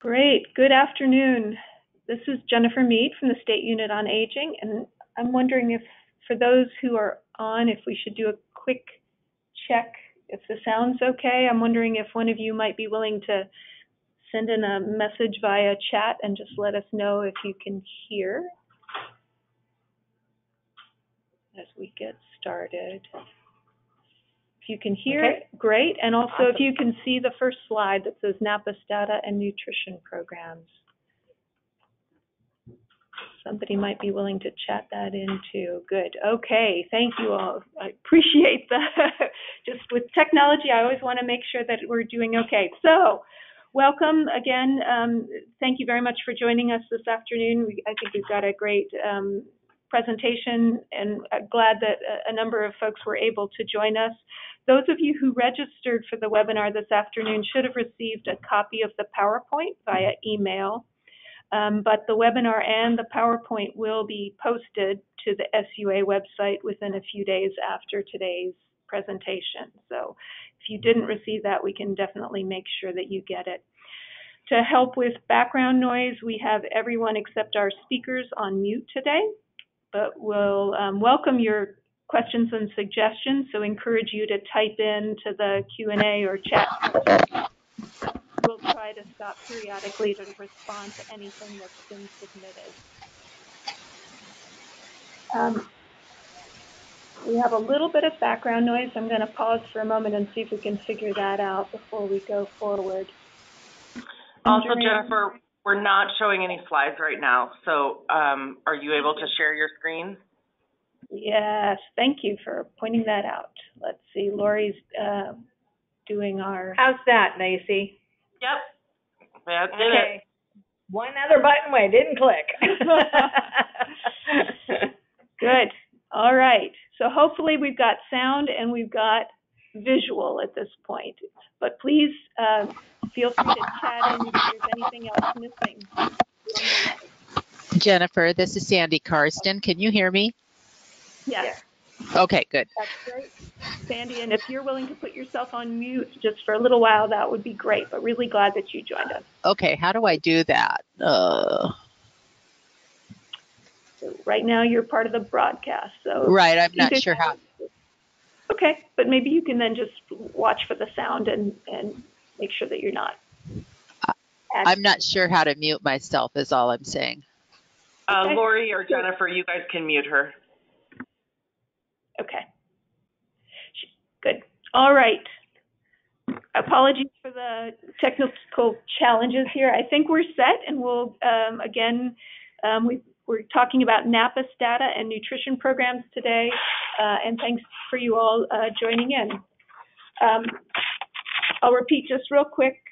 Great. Good afternoon. This is Jennifer Mead from the State Unit on Aging, and I'm wondering if, for those who are on, if we should do a quick check if the sound's okay. I'm wondering if one of you might be willing to send in a message via chat and just let us know if you can hear as we get started. If you can hear, okay. Great. And also awesome. If you can see the first slide that says NAPIS data and nutrition programs. Somebody might be willing to chat that in too. Good. Okay. Thank you all. I appreciate that. Just with technology, I always want to make sure that we're doing okay. So welcome again. Thank you very much for joining us this afternoon. I think we've got a great presentation, and I'm glad that a number of folks were able to join us. Those of you who registered for the webinar this afternoon should have received a copy of the PowerPoint via email, but the webinar and the PowerPoint will be posted to the SUA website within a few days after today's presentation. So if you didn't receive that, we can definitely make sure that you get it. To help with background noise, we have everyone except our speakers on mute today, but we'll welcome your questions and suggestions, so encourage you to type in to the Q&A or chat. We'll try to stop periodically to respond to anything that's been submitted. We have a little bit of background noise. I'm going to pause for a moment and see if we can figure that out before we go forward. Also, Jennifer, we're not showing any slides right now, so are you able to share your screen? Yes, thank you for pointing that out. Let's see, Lori's doing our... How's that, Lacy? Yep. That's okay. One other button way, didn't click. Good. All right. So hopefully we've got sound and we've got visual at this point. But please feel free to chat in if there's anything else missing. Jennifer, this is Sandy Karsten. Can you hear me? Yes. Okay, good. That's great. Sandy, and if you're willing to put yourself on mute just for a little while, that would be great, but really glad that you joined us. Okay, how do I do that? So right now you're part of the broadcast. So right, I'm not sure how. Okay, but maybe you can then just watch for the sound and make sure that you're not. I'm not sure how to mute myself is all I'm saying. Okay. Lori or Jennifer, you guys can mute her. Okay. Good. All right. Apologies for the technical challenges here. I think we're set, and we'll, again, we're talking about NAPIS data and nutrition programs today, and thanks for you all joining in. I'll repeat just real quick.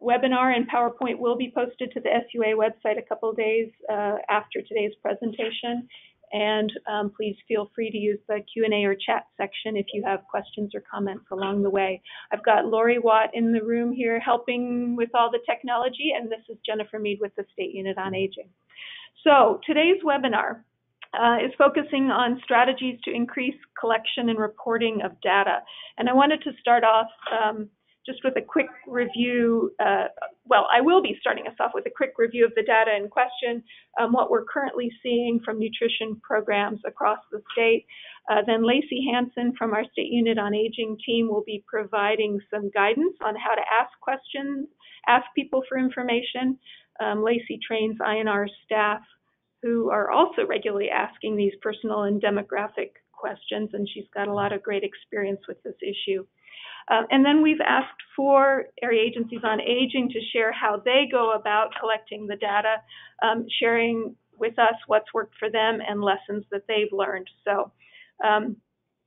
Webinar and PowerPoint will be posted to the SUA website a couple of days after today's presentation. And please feel free to use the Q&A or chat section if you have questions or comments along the way. I've got Lori Watt in the room here helping with all the technology, and this is Jennifer Mead with the State Unit on Aging. So today's webinar is focusing on strategies to increase collection and reporting of data. And I wanted to start off just with a quick review. Well, I will be starting us off with a quick review of the data in question, what we're currently seeing from nutrition programs across the state. Then Lacy Hansen from our State Unit on Aging team will be providing some guidance on how to ask questions, ask people for information. Lacy trains INR staff who are also regularly asking these personal and demographic questions, and she's got a lot of great experience with this issue. And then we've asked for area agencies on aging to share how they go about collecting the data, sharing with us what's worked for them and lessons that they've learned. So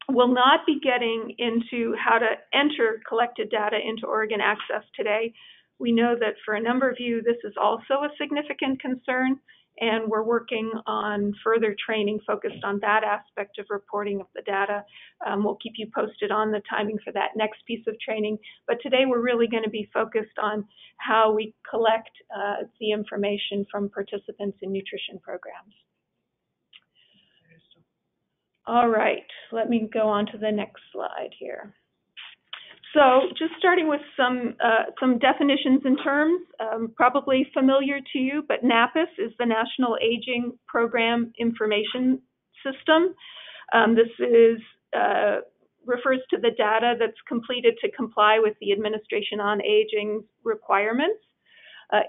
we'll not be getting into how to enter collected data into Oregon Access today. We know that for a number of you, this is also a significant concern, and we're working on further training focused on that aspect of reporting of the data. We'll keep you posted on the timing for that next piece of training. But today we're really going to be focused on how we collect the information from participants in nutrition programs. All right, let me go on to the next slide here. So just starting with some definitions and terms, probably familiar to you, but NAPIS is the National Aging Program Information System. This is refers to the data that's completed to comply with the Administration on Aging requirements.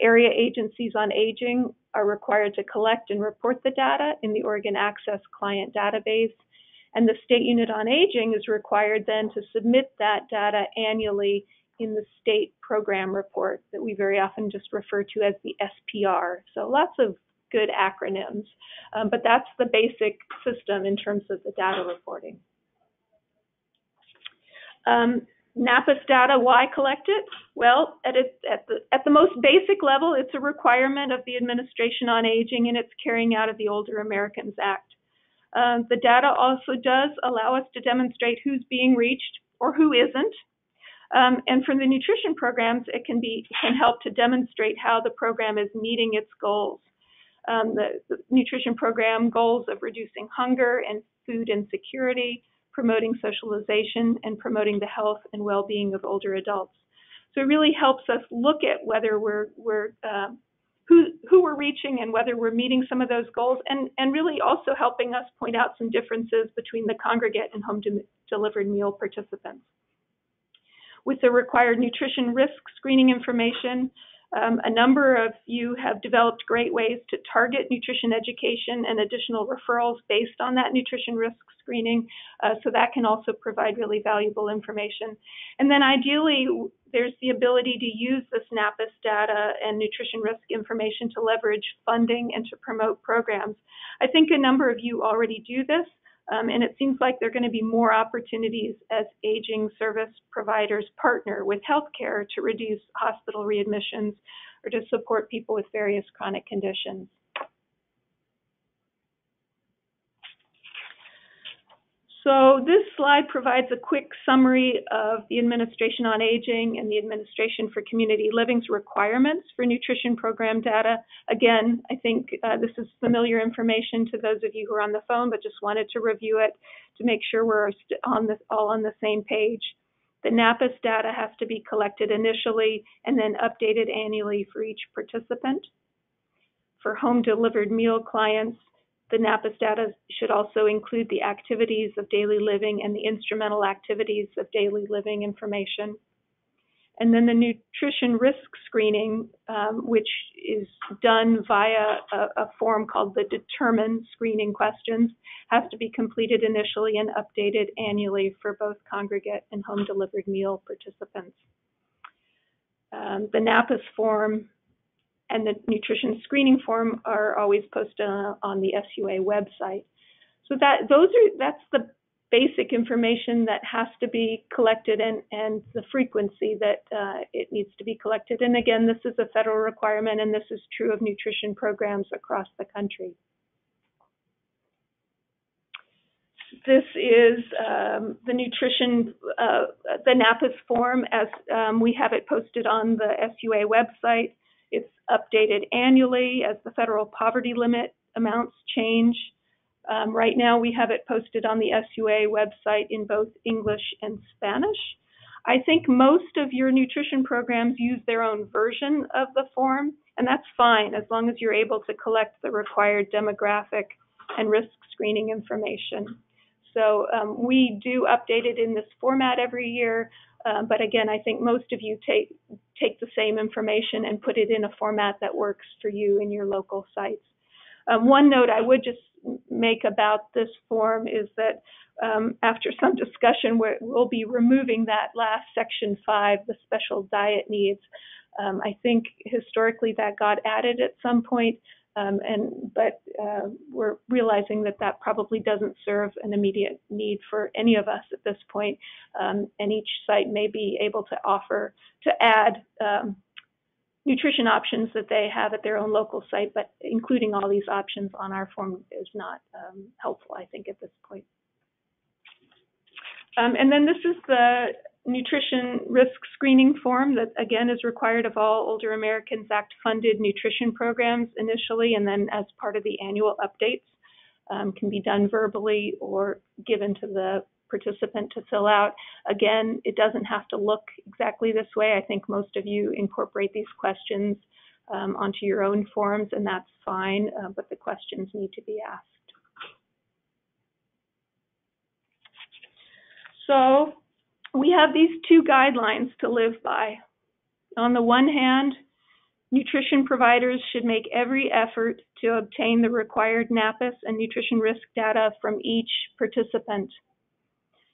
Area agencies on aging are required to collect and report the data in the Oregon Access Client Database, and the State Unit on Aging is required then to submit that data annually in the state program report that we very often just refer to as the SPR. So lots of good acronyms, but that's the basic system in terms of the data reporting. NAPIS data, why collect it? Well, at the most basic level, it's a requirement of the Administration on Aging and its carrying out of the Older Americans Act. The data also does allow us to demonstrate who's being reached or who isn't. And for the nutrition programs, it can help to demonstrate how the program is meeting its goals. The nutrition program goals of reducing hunger and food insecurity, promoting socialization, and promoting the health and well-being of older adults. So it really helps us look at whether who we're reaching and whether we're meeting some of those goals, and really also helping us point out some differences between the congregate and home-delivered meal participants. With the required nutrition risk screening information, a number of you have developed great ways to target nutrition education and additional referrals based on that nutrition risk screening, so that can also provide really valuable information. And then ideally, there's the ability to use this NAPIS data and nutrition risk information to leverage funding and to promote programs. I think a number of you already do this, and it seems like there are going to be more opportunities as aging service providers partner with healthcare to reduce hospital readmissions or to support people with various chronic conditions. So this slide provides a quick summary of the Administration on Aging and the Administration for Community Living's requirements for nutrition program data. Again, I think this is familiar information to those of you who are on the phone, but just wanted to review it to make sure we're all on the same page. The NAPIS data has to be collected initially and then updated annually for each participant. For home-delivered meal clients, the NAPIS data should also include the activities of daily living and the instrumental activities of daily living information. And then the nutrition risk screening, which is done via a form called the Determine screening questions, has to be completed initially and updated annually for both congregate and home-delivered meal participants. The NAPIS form and the nutrition screening form are always posted on the SUA website. So that's the basic information that has to be collected and the frequency that it needs to be collected. And again, this is a federal requirement, and this is true of nutrition programs across the country. This is the nutrition, the NAPIS form as we have it posted on the SUA website. It's updated annually as the federal poverty limit amounts change. Right now, we have it posted on the SUA website in both English and Spanish. I think most of your nutrition programs use their own version of the form, and that's fine as long as you're able to collect the required demographic and risk screening information. So we do update it in this format every year, but again, I think most of you take the same information and put it in a format that works for you in your local sites. One note I would just make about this form is that after some discussion, we'll be removing that last section 5, the special diet needs. I think historically that got added at some point, but we're realizing that probably doesn't serve an immediate need for any of us at this point, and each site may be able to add nutrition options that they have at their own local site, but including all these options on our form is not helpful, I think, at this point. And then this is the nutrition risk screening form that, again, is required of all Older Americans Act funded nutrition programs initially, and then as part of the annual updates, can be done verbally or given to the participant to fill out. Again, it doesn't have to look exactly this way. I think most of you incorporate these questions onto your own forms, and that's fine, but the questions need to be asked. So we have these two guidelines to live by. On the one hand, nutrition providers should make every effort to obtain the required NAPIS and nutrition risk data from each participant.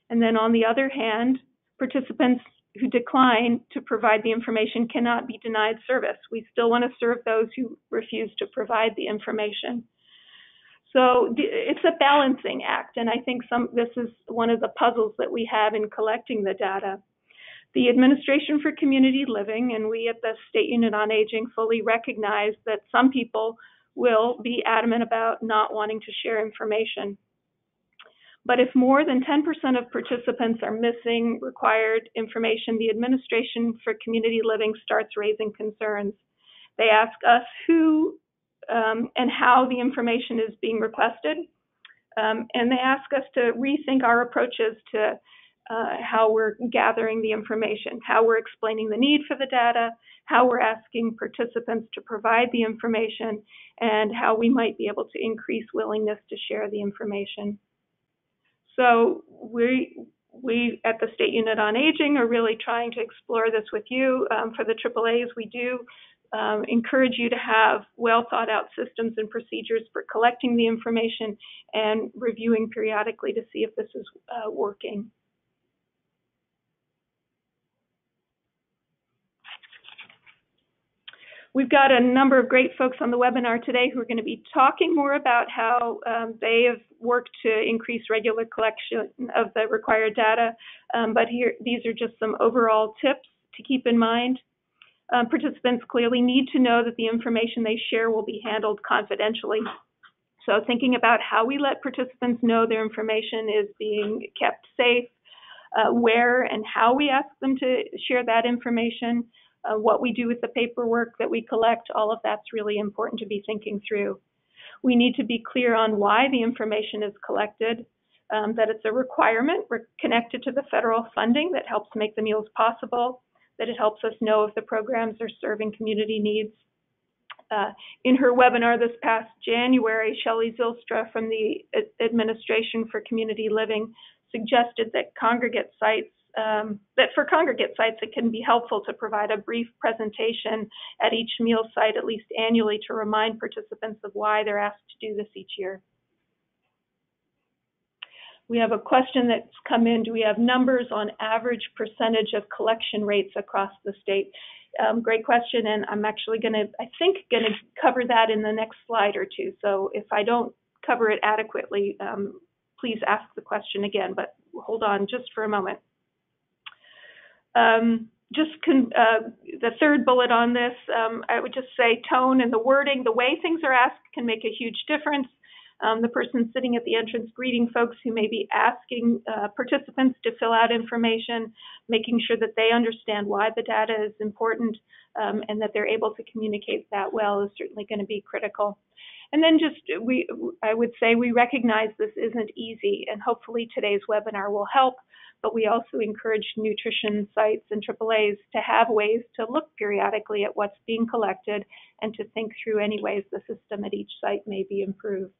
And then on the other hand, participants who decline to provide the information cannot be denied service. We still want to serve those who refuse to provide the information. So it's a balancing act, and I think this is one of the puzzles that we have in collecting the data. The Administration for Community Living and we at the State Unit on Aging fully recognize that some people will be adamant about not wanting to share information. But if more than 10% of participants are missing required information, the Administration for Community Living starts raising concerns. They ask us who and how the information is being requested, and they ask us to rethink our approaches to how we're gathering the information, how we're explaining the need for the data, how we're asking participants to provide the information, and how we might be able to increase willingness to share the information. So we at the State Unit on Aging are really trying to explore this with you. For the AAAs, we do encourage you to have well thought out systems and procedures for collecting the information and reviewing periodically to see if this is working. We've got a number of great folks on the webinar today who are going to be talking more about how they have worked to increase regular collection of the required data. But here, these are just some overall tips to keep in mind. Participants clearly need to know that the information they share will be handled confidentially. So thinking about how we let participants know their information is being kept safe, where and how we ask them to share that information, what we do with the paperwork that we collect, all of that's really important to be thinking through. We need to be clear on why the information is collected, that it's a requirement connected to the federal funding that helps make the meals possible, that it helps us know if the programs are serving community needs. In her webinar this past January, Shelley Zylstra from the Administration for Community Living suggested that for congregate sites, it can be helpful to provide a brief presentation at each meal site, at least annually, to remind participants of why they're asked to do this each year. We have a question that's come in. Do we have numbers on average percentage of collection rates across the state? Great question, and I'm actually going to cover that in the next slide or two. So if I don't cover it adequately, please ask the question again, but hold on just for a moment. The third bullet on this, I would just say tone and the wording, the way things are asked can make a huge difference. The person sitting at the entrance greeting folks who may be asking participants to fill out information, making sure that they understand why the data is important and that they're able to communicate that well is certainly going to be critical. And then I would say we recognize this isn't easy, and hopefully today's webinar will help, but we also encourage nutrition sites and AAAs to have ways to look periodically at what's being collected and to think through any ways the system at each site may be improved.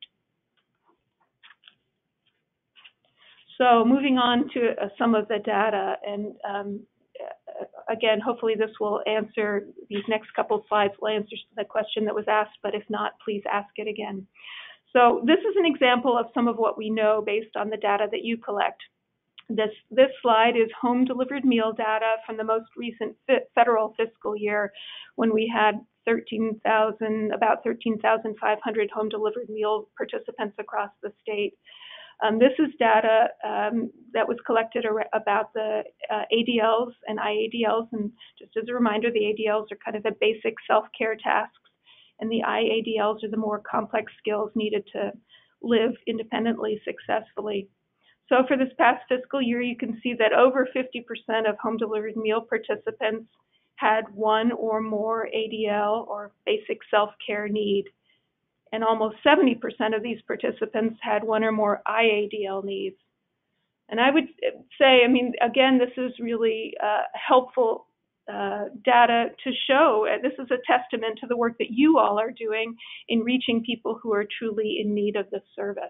So moving on to some of the data, and again, hopefully this will answer, these next couple of slides will answer the question that was asked, but if not, please ask it again. So this is an example of some of what we know based on the data that you collect. This slide is home delivered meal data from the most recent federal fiscal year when we had about 13,500 home delivered meal participants across the state. This is data that was collected about the ADLs and IADLs, and just as a reminder, the ADLs are kind of the basic self-care tasks, and the IADLs are the more complex skills needed to live independently successfully. So for this past fiscal year, you can see that over 50% of home delivered meal participants had one or more ADL or basic self-care need. And almost 70% of these participants had one or more IADL needs. And I would say, I mean, again, this is really helpful data to show. This is a testament to the work that you all are doing in reaching people who are truly in need of this service.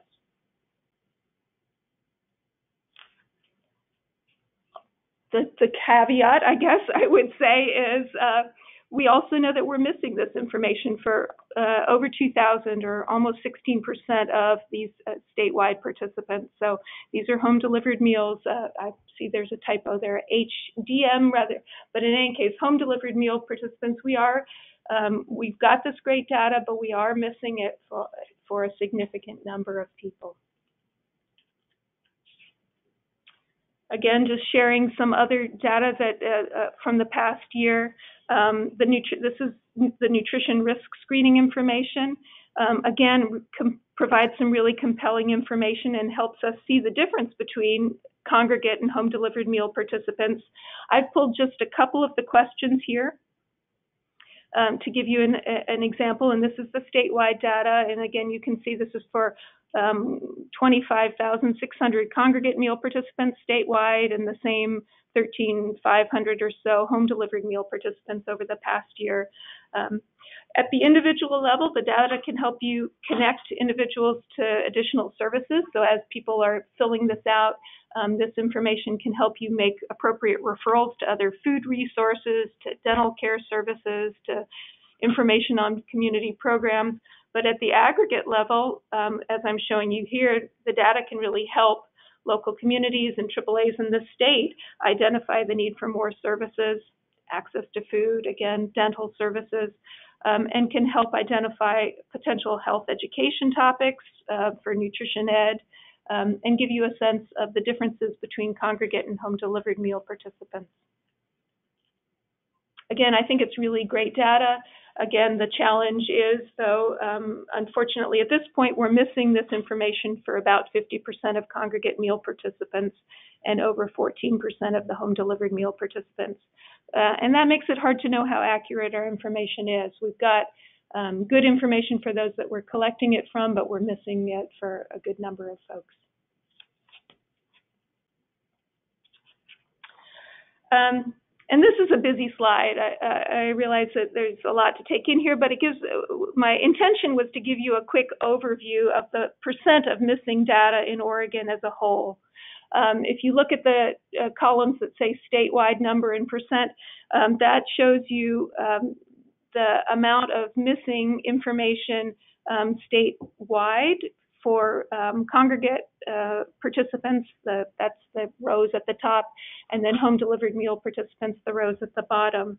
The caveat, I guess I would say, is we also know that we're missing this information for over 2,000 or almost 16% of these statewide participants. So these are home delivered meals. I see there's a typo there, HDM rather, but in any case, home delivered meal participants, we've got this great data, but we are missing it for a significant number of people. Again, just sharing some other data that from the past year. This is the nutrition risk screening information. Again, provides some really compelling information and helps us see the difference between congregate and home delivered meal participants. I've pulled just a couple of the questions here to give you an example, and this is the statewide data. And again, you can see this is for 25,600 congregate meal participants statewide and the same 13,500 or so home delivered meal participants over the past year. At the individual level, the data can help you connect individuals to additional services. So as people are filling this out, this information can help you make appropriate referrals to other food resources, to dental care services, to information on community programs. But at the aggregate level, as I'm showing you here, the data can really help local communities and AAAs in the state identify the need for more services, access to food, again, dental services, and can help identify potential health education topics for nutrition ed, and give you a sense of the differences between congregate and home delivered meal participants. Again, I think it's really great data. Again, the challenge is, though, unfortunately, at this point, we're missing this information for about 50% of congregate meal participants and over 14% of the home delivered meal participants. And that makes it hard to know how accurate our information is. We've got good information for those that we're collecting it from, but we're missing it for a good number of folks. And this is a busy slide. I realize that there's a lot to take in here, but it gives, my intention was to give you a quick overview of the percent of missing data in Oregon as a whole. If you look at the columns that say statewide number and percent, that shows you the amount of missing information statewide for congregate participants, that's the rows at the top, and then home delivered meal participants, the rows at the bottom.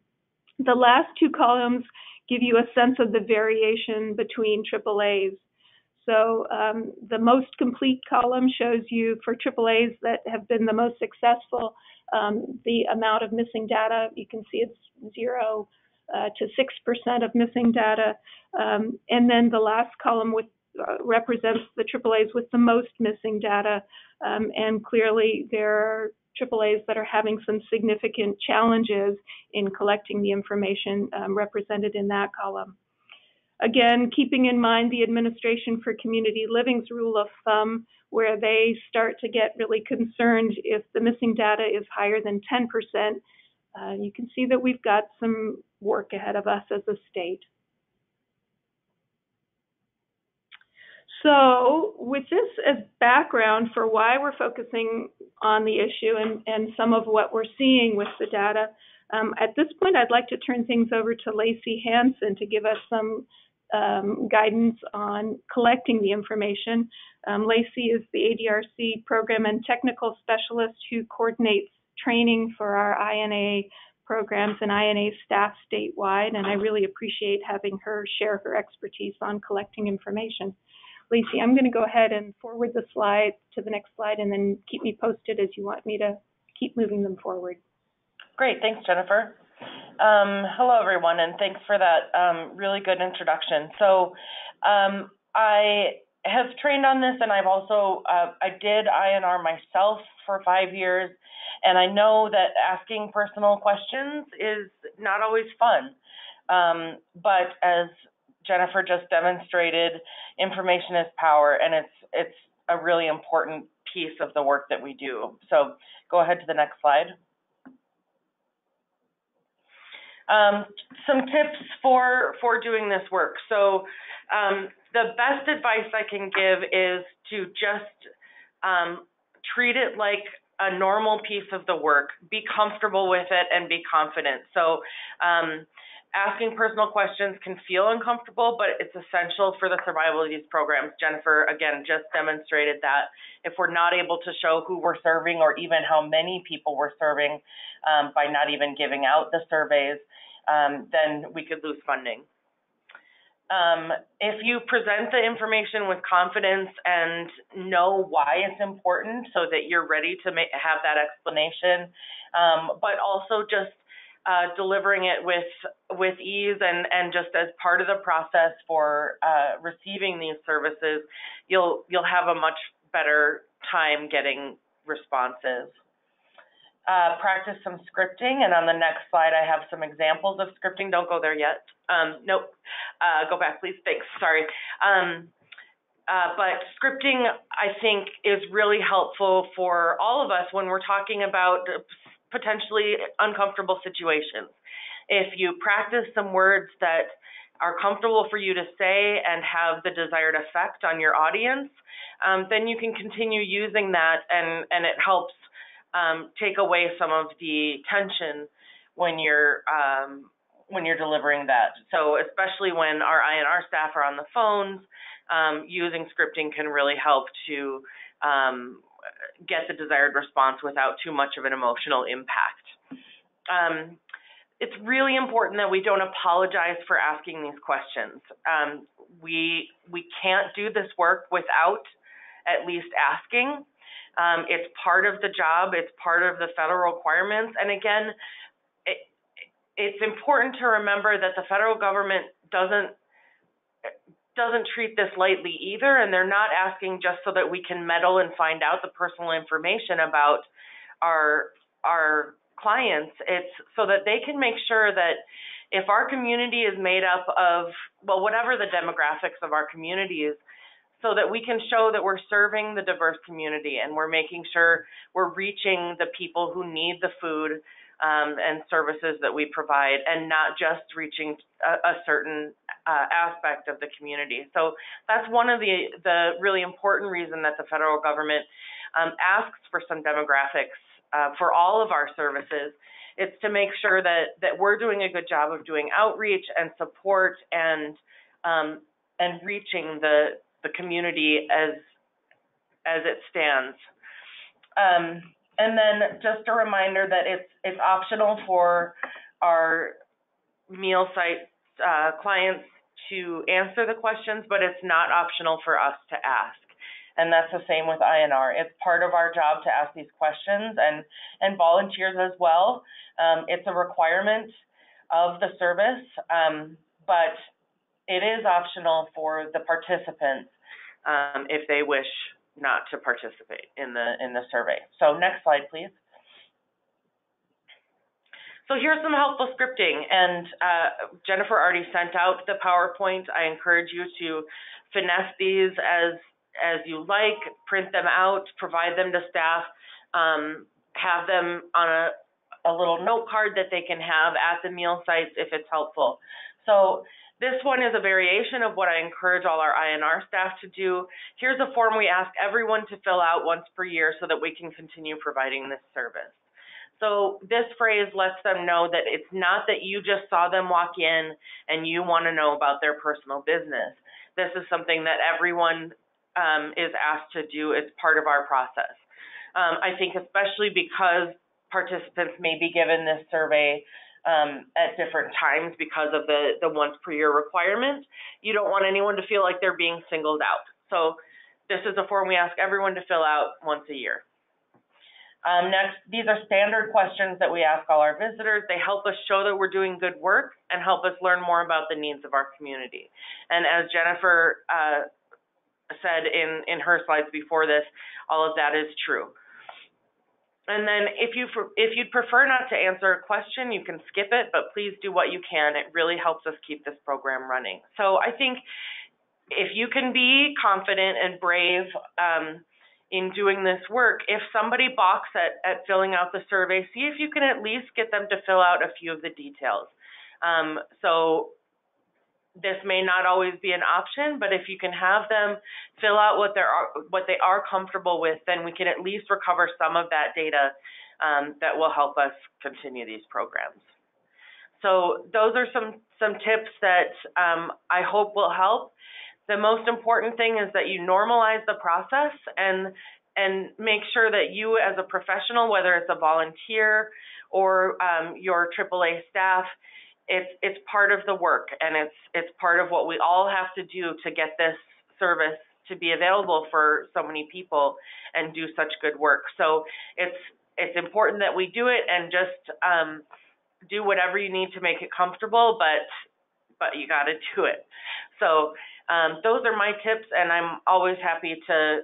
The last two columns give you a sense of the variation between AAAs. So the most complete column shows you for AAAs that have been the most successful, the amount of missing data. You can see it's 0 to 6% of missing data. And then the last column represents the AAAs with the most missing data. And clearly there are AAAs that are having some significant challenges in collecting the information represented in that column. Again, keeping in mind the Administration for Community Living's rule of thumb, where they start to get really concerned if the missing data is higher than 10%, you can see that we've got some work ahead of us as a state. So with this as background for why we're focusing on the issue and some of what we're seeing with the data, at this point I'd like to turn things over to Lacy Hansen to give us some guidance on collecting the information. Lacy is the ADRC Program and Technical Specialist who coordinates training for our INA programs and INA staff statewide, and I really appreciate having her share her expertise on collecting information. Lacy, I'm going to go ahead and forward the slide to the next slide and then keep me posted as you want me to keep moving them forward. Great, thanks, Jennifer. Hello, everyone, and thanks for that really good introduction. So I have trained on this, and I've also, I did INR myself for 5 years, and I know that asking personal questions is not always fun, but as Jennifer just demonstrated, information is power, and it's a really important piece of the work that we do. So go ahead to the next slide. Some tips for doing this work. So the best advice I can give is to just treat it like a normal piece of the work, be comfortable with it, and be confident. So asking personal questions can feel uncomfortable, but it's essential for the survival of these programs. Jennifer, again, just demonstrated that if we're not able to show who we're serving or even how many people we're serving by not even giving out the surveys, then we could lose funding. If you present the information with confidence and know why it's important so that you're ready to have that explanation, but also just delivering it with ease and just as part of the process for receiving these services, you'll have a much better time getting responses. Practice some scripting, and on the next slide I have some examples of scripting. Don't go there yet. Nope. Go back, please. Thanks. Sorry. But scripting, I think, is really helpful for all of us when we're talking about potentially uncomfortable situations. If you practice some words that are comfortable for you to say and have the desired effect on your audience, then you can continue using that, and it helps take away some of the tension when you're delivering that. So especially when our INR staff are on the phones, using scripting can really help to get the desired response without too much of an emotional impact. It's really important that we don't apologize for asking these questions. We can't do this work without at least asking. It's part of the job. It's part of the federal requirements. And again, it's important to remember that the federal government doesn't treat this lightly either, and they're not asking just so that we can meddle and find out the personal information about our clients. It's so that they can make sure that if our community is made up of, well, whatever the demographics of our community is, so that we can show that we're serving the diverse community and we're making sure we're reaching the people who need the food and services that we provide, and not just reaching a certain aspect of the community. So that's one of the really important reason that the federal government asks for some demographics for all of our services. It's to make sure that we're doing a good job of doing outreach and support and reaching the community as it stands. And then just a reminder that it's optional for our meal site clients to answer the questions, but it's not optional for us to ask. And that's the same with INR. It's part of our job to ask these questions, and volunteers as well. It's a requirement of the service, but it is optional for the participants if they wish not to participate in the survey. So next slide, please. So here's some helpful scripting, and Jennifer already sent out the PowerPoint. I encourage you to finesse these as you like, print them out, provide them to staff, have them on a little note card that they can have at the meal sites if it's helpful. So this one is a variation of what I encourage all our INR staff to do. Here's a form we ask everyone to fill out once per year so that we can continue providing this service. So this phrase lets them know that it's not that you just saw them walk in and you want to know about their personal business. This is something that everyone is asked to do as part of our process. I think especially because participants may be given this survey at different times because of the once per year requirement, you don't want anyone to feel like they're being singled out. So this is a form we ask everyone to fill out once a year. Next, these are standard questions that we ask all our visitors. They help us show that we're doing good work and help us learn more about the needs of our community. And as Jennifer said in her slides before this, all of that is true. And then if you'd prefer not to answer a question, you can skip it, but please do what you can. It really helps us keep this program running. So I think if you can be confident and brave in doing this work, if somebody balks at filling out the survey, see if you can at least get them to fill out a few of the details. So this may not always be an option, but if you can have them fill out what they are comfortable with, then we can at least recover some of that data that will help us continue these programs. So those are some tips that I hope will help. The most important thing is that you normalize the process and make sure that you as a professional, whether it's a volunteer or your AAA staff, it's part of the work, and it's part of what we all have to do to get this service to be available for so many people and do such good work. So it's important that we do it, and just do whatever you need to make it comfortable, but you got to do it. So those are my tips, and I'm always happy to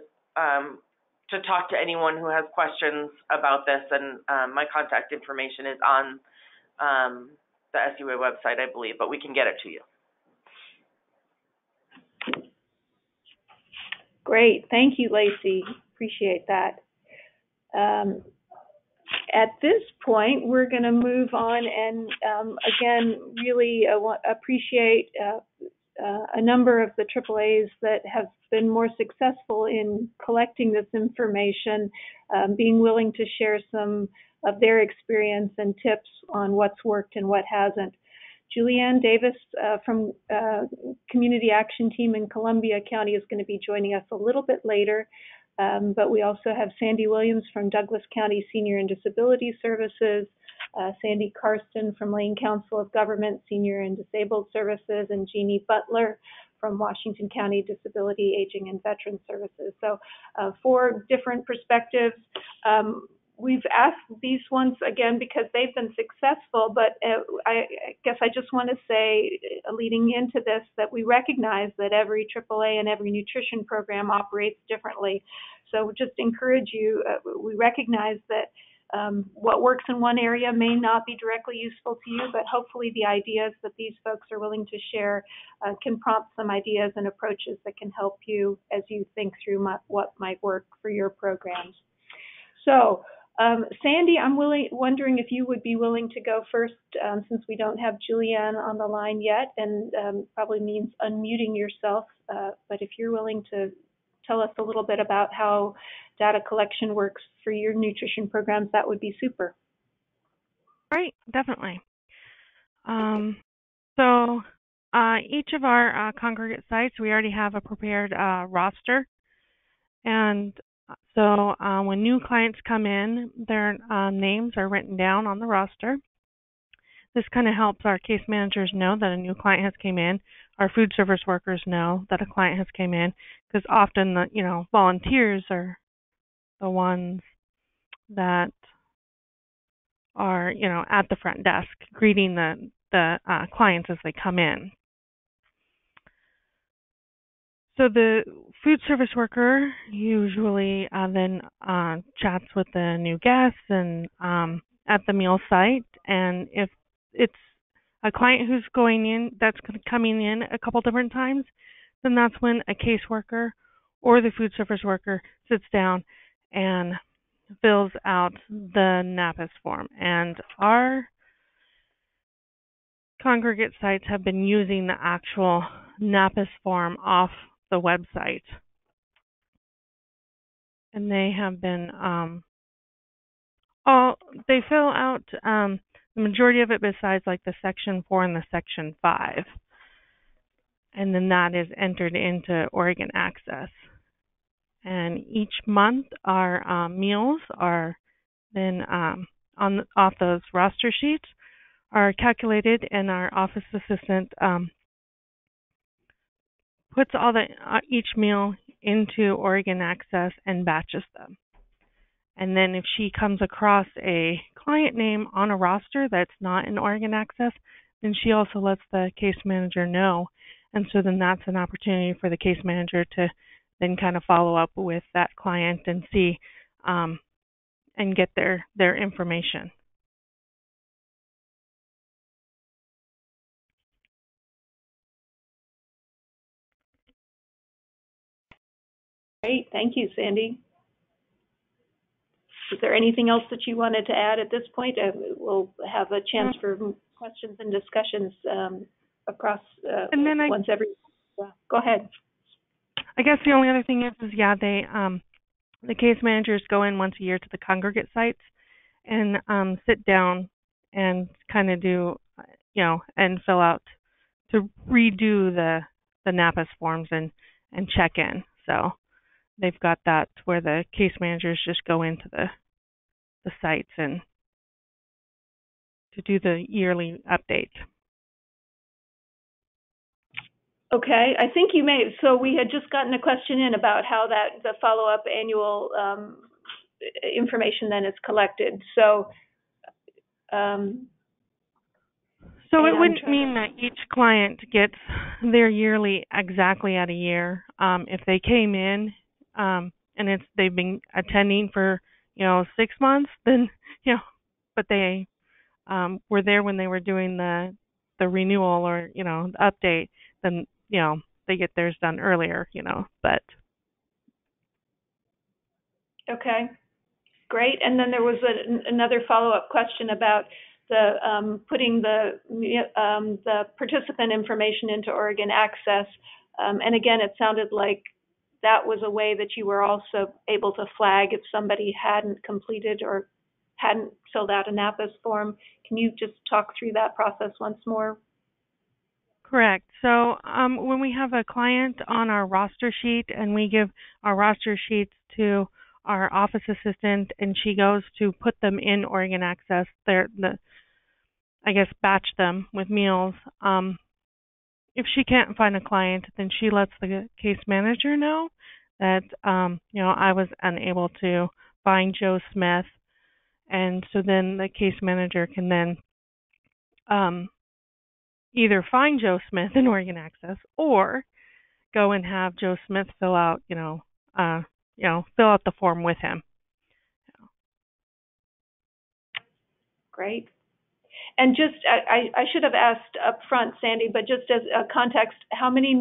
talk to anyone who has questions about this. And my contact information is on the SUA website, I believe, but we can get it to you. Great. Thank you, Lacy. Appreciate that. At this point, we're going to move on and, again, really appreciate a number of the AAAs that have been more successful in collecting this information, being willing to share some of their experience and tips on what's worked and what hasn't. Julianne Davis from Community Action Team in Columbia County is going to be joining us a little bit later. But we also have Sandy Williams from Douglas County Senior and Disability Services, Sandy Karsten from Lane Council of Government Senior and Disabled Services, and Jeannie Butler from Washington County Disability, Aging, and Veteran Services. So 4 different perspectives. We've asked these ones again because they've been successful, but I guess I just want to say, leading into this, that we recognize that every AAA and every nutrition program operates differently. So just encourage you, we recognize that what works in one area may not be directly useful to you, but hopefully the ideas that these folks are willing to share can prompt some ideas and approaches that can help you as you think through what might work for your programs. So, Sandy, I'm wondering if you would be willing to go first, since we don't have Julianne on the line yet, and probably means unmuting yourself. But if you're willing to tell us a little bit about how data collection works for your nutrition programs, that would be super. Right, definitely. So each of our congregate sites, we already have a prepared roster, and so when new clients come in, their names are written down on the roster. This kind of helps our case managers know that a new client has came in. Our food service workers know that a client has came in, because often the volunteers are the ones that are at the front desk greeting the clients as they come in. So the food service worker usually then chats with the new guests and at the meal site, and if it's a client who's that's coming in a couple different times, then that's when a caseworker or the food service worker sits down and fills out the NAPIS form. And our congregate sites have been using the actual NAPIS form off the website, and they have been they fill out the majority of it, besides like the section 4 and the section 5, and then that is entered into Oregon Access. And each month our meals are then off those roster sheets are calculated, and our office assistant puts each meal into Oregon Access and batches them. And then if she comes across a client name on a roster that's not in Oregon Access, then she also lets the case manager know. And so then that's an opportunity for the case manager to then kind of follow up with that client and see and get their information. Great, thank you, Sandy. Is there anything else that you wanted to add at this point? We'll have a chance for questions and discussions across And then once every. Go ahead. I guess the only other thing is yeah, they the case managers go in once a year to the Congregate sites and sit down and kind of do, and fill out to redo the NAPIS forms and check in. So they've got that where the case managers just go into the sites and to do the yearly update. Okay, I think you may. So we had just gotten a question in about how the follow-up annual information then is collected. So. So it wouldn't mean that each client gets their yearly exactly at a year. If they came in and they've been attending for 6 months, then but they were there when they were doing the renewal or the update, then they get theirs done earlier. But okay, great. And then there was another follow-up question about the putting the participant information into Oregon Access, and again, it sounded like that was a way that you were also able to flag if somebody hadn't completed or hadn't filled out a NAPIS form. Can you just talk through that process once more? Correct. So when we have a client on our roster sheet and we give our roster sheets to our office assistant and she goes to put them in Oregon Access, batch them with meals. If she can't find a client, then she lets the case manager know that, I was unable to find Joe Smith. And so then the case manager can then either find Joe Smith in Oregon Access or go and have Joe Smith fill out, fill out the form with him. Great. And just, I should have asked up front, Sandy, but just as a context, how many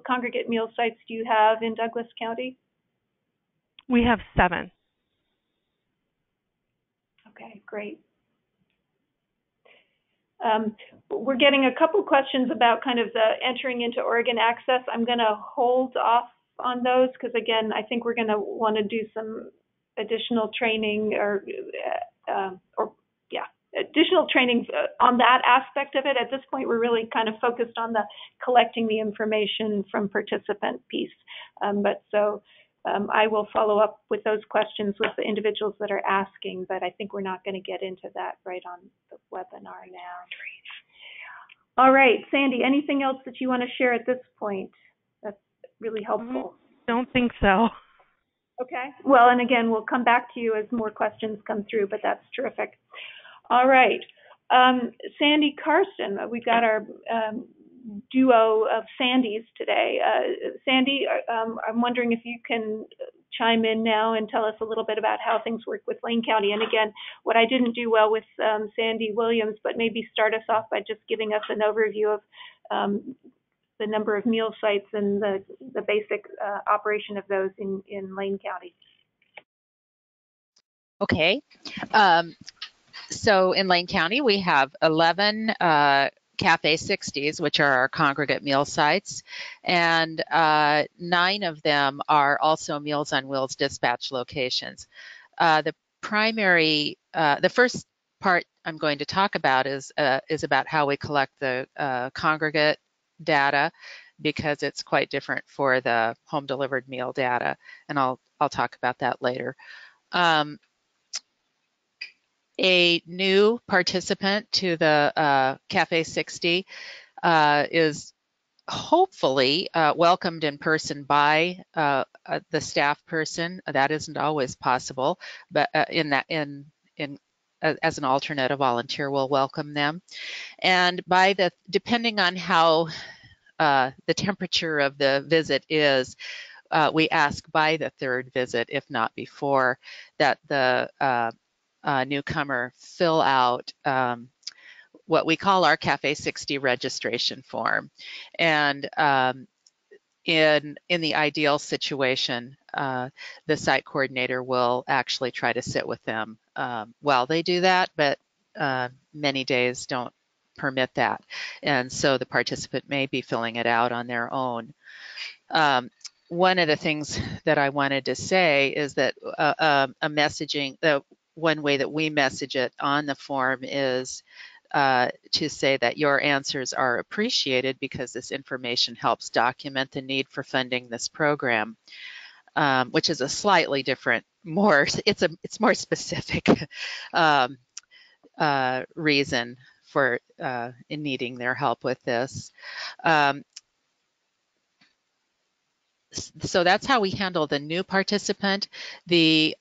congregate meal sites do you have in Douglas County? We have 7. Okay, great. We're getting a couple questions about kind of the entering into Oregon Access. I'm going to hold off on those because, again, I think we're going to want to do some additional training additional training on that aspect of it. At this point, we're really kind of focused on the collecting the information from participant piece. I will follow up with those questions with the individuals that are asking, but I think we're not going to get into that right on the webinar now. All right, Sandy, anything else that you want to share at this point? That's really helpful. Don't think so. Okay. Well, and again, we'll come back to you as more questions come through, but that's terrific. All right. Sandy Karsten, we've got our duo of Sandys today. Sandy, I'm wondering if you can chime in now and tell us a little bit about how things work with Lane County. And again, what I didn't do well with Sandy Williams, but maybe start us off by just giving us an overview of the number of meal sites and the basic operation of those in Lane County. Okay. So in Lane County, we have 11 Cafe 60s, which are our congregate meal sites, and 9 of them are also Meals on Wheels dispatch locations. The first part I'm going to talk about is about how we collect the congregate data, because it's quite different for the home delivered meal data, and I'll talk about that later. A new participant to the Cafe 60 is hopefully welcomed in person by the staff person. That isn't always possible, but as an alternate, a volunteer will welcome them. And depending on how the temperature of the visit is, we ask by the 3rd visit, if not before, that the newcomer fill out what we call our Cafe 60 registration form. And in the ideal situation, the site coordinator will actually try to sit with them while they do that, but many days don't permit that. And so the participant may be filling it out on their own. One of the things that I wanted to say is that one way that we message it on the form is to say that your answers are appreciated because this information helps document the need for funding this program, which is a slightly different, it's more specific reason for in needing their help with this. So that's how we handle the new participant. The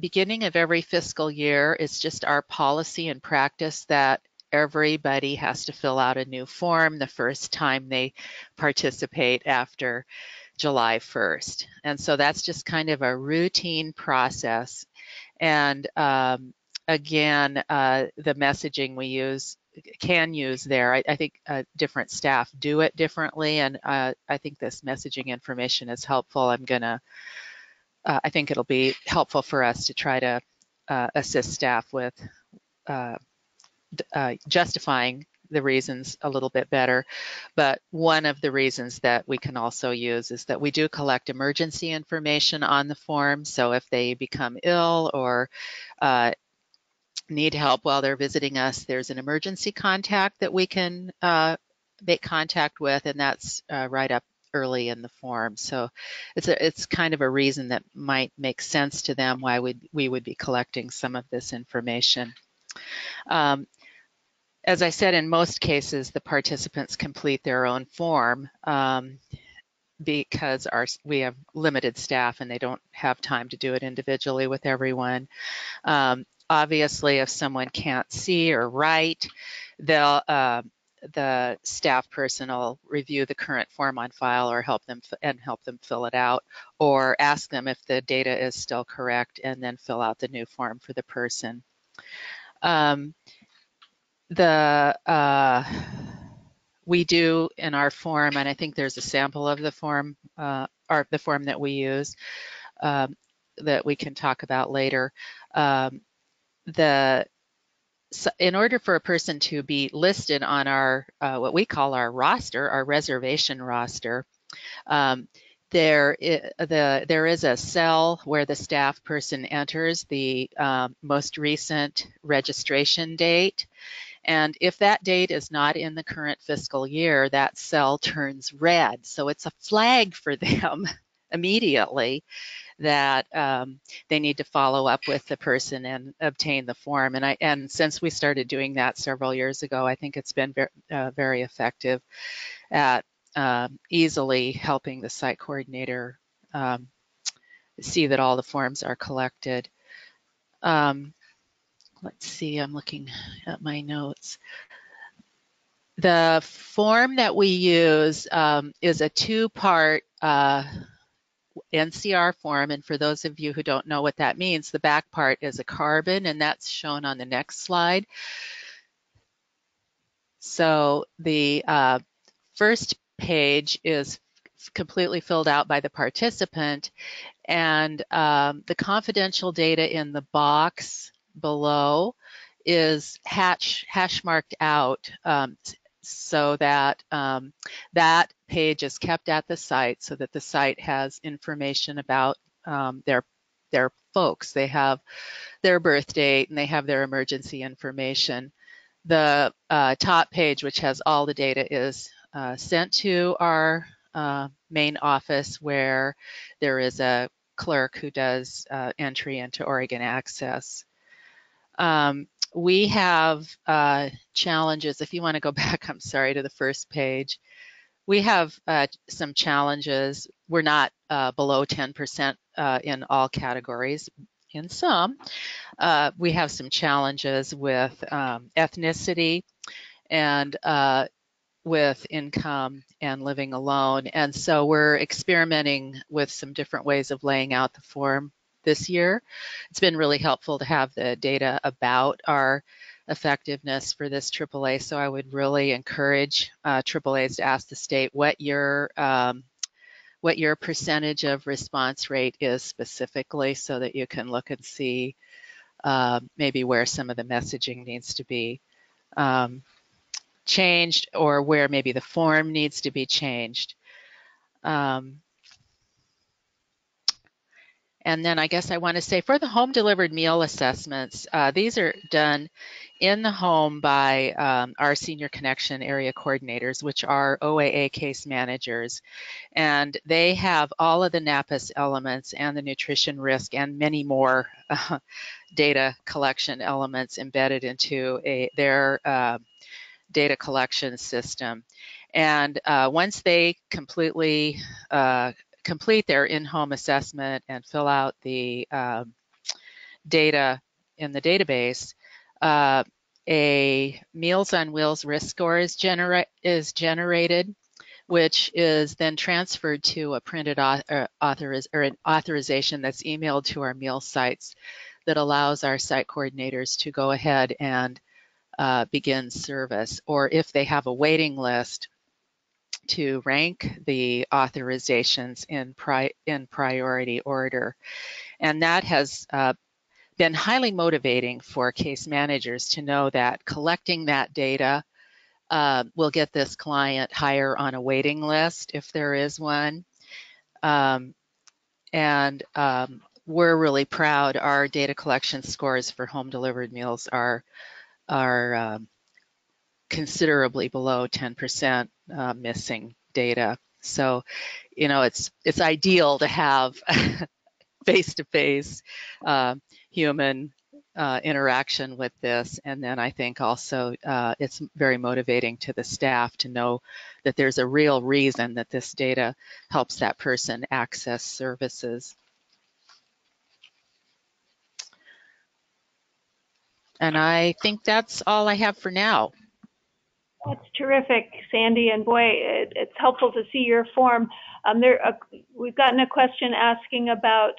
beginning of every fiscal year is just our policy and practice that everybody has to fill out a new form the first time they participate after July 1st. And so that's just kind of a routine process. And again, the messaging we can use there. I think different staff do it differently, and I think this messaging information is helpful. I think it'll be helpful for us to try to assist staff with justifying the reasons a little bit better. But one of the reasons that we can also use is that we do collect emergency information on the form. So if they become ill or need help while they're visiting us, there's an emergency contact that we can make contact with, and that's right up early in the form. So it's kind of a reason that might make sense to them why we would be collecting some of this information. As I said, in most cases, the participants complete their own form because we have limited staff and they don't have time to do it individually with everyone. Obviously, if someone can't see or write, the staff person will review the current form on file or help them fill it out, or ask them if the data is still correct and then fill out the new form for the person. We do in our form, and I think there's a sample of the form, or the form that we use that we can talk about later. In order for a person to be listed on our what we call our roster, our reservation roster, there is a cell where the staff person enters the most recent registration date. And if that date is not in the current fiscal year, that cell turns red. So it's a flag for them immediately that they need to follow up with the person and obtain the form. And since we started doing that several years ago, I think it's been very effective at easily helping the site coordinator see that all the forms are collected. Let's see, I'm looking at my notes. The form that we use is a two-part NCR form, and for those of you who don't know what that means, the back part is a carbon, and that's shown on the next slide. So the first page is completely filled out by the participant, and the confidential data in the box below is hash marked out so that that page is kept at the site so that the site has information about their folks. They have their birth date and they have their emergency information. The top page, which has all the data, is sent to our main office where there is a clerk who does entry into Oregon Access. We have challenges. If you want to go back, I'm sorry, to the first page. We have some challenges. We're not below 10% in all categories. In some, we have some challenges with ethnicity and with income and living alone. And so we're experimenting with some different ways of laying out the form this year. It's been really helpful to have the data about our effectiveness for this AAA. So I would really encourage AAAs to ask the state what your what your percentage of response rate is specifically, so that you can look and see maybe where some of the messaging needs to be changed, or where maybe the form needs to be changed. And then I guess I want to say, for the home delivered meal assessments, these are done in the home by our senior connection area coordinators, which are OAA case managers. And they have all of the NAPIS elements and the nutrition risk and many more data collection elements embedded into their data collection system. And once they completely complete their in-home assessment and fill out the data in the database, a Meals on Wheels risk score is generated, which is then transferred to a printed an authorization that's emailed to our meal sites that allows our site coordinators to go ahead and begin service, or if they have a waiting list, to rank the authorizations in priority order. And that has been highly motivating for case managers to know that collecting that data will get this client higher on a waiting list if there is one. We're really proud. Our data collection scores for home delivered meals are considerably below 10% missing data. So, you know, it's ideal to have face-to-face human interaction with this. And then I think also it's very motivating to the staff to know that there's a real reason that this data helps that person access services. And I think that's all I have for now. That's terrific, Sandy, and boy, it's helpful to see your form. We've gotten a question asking about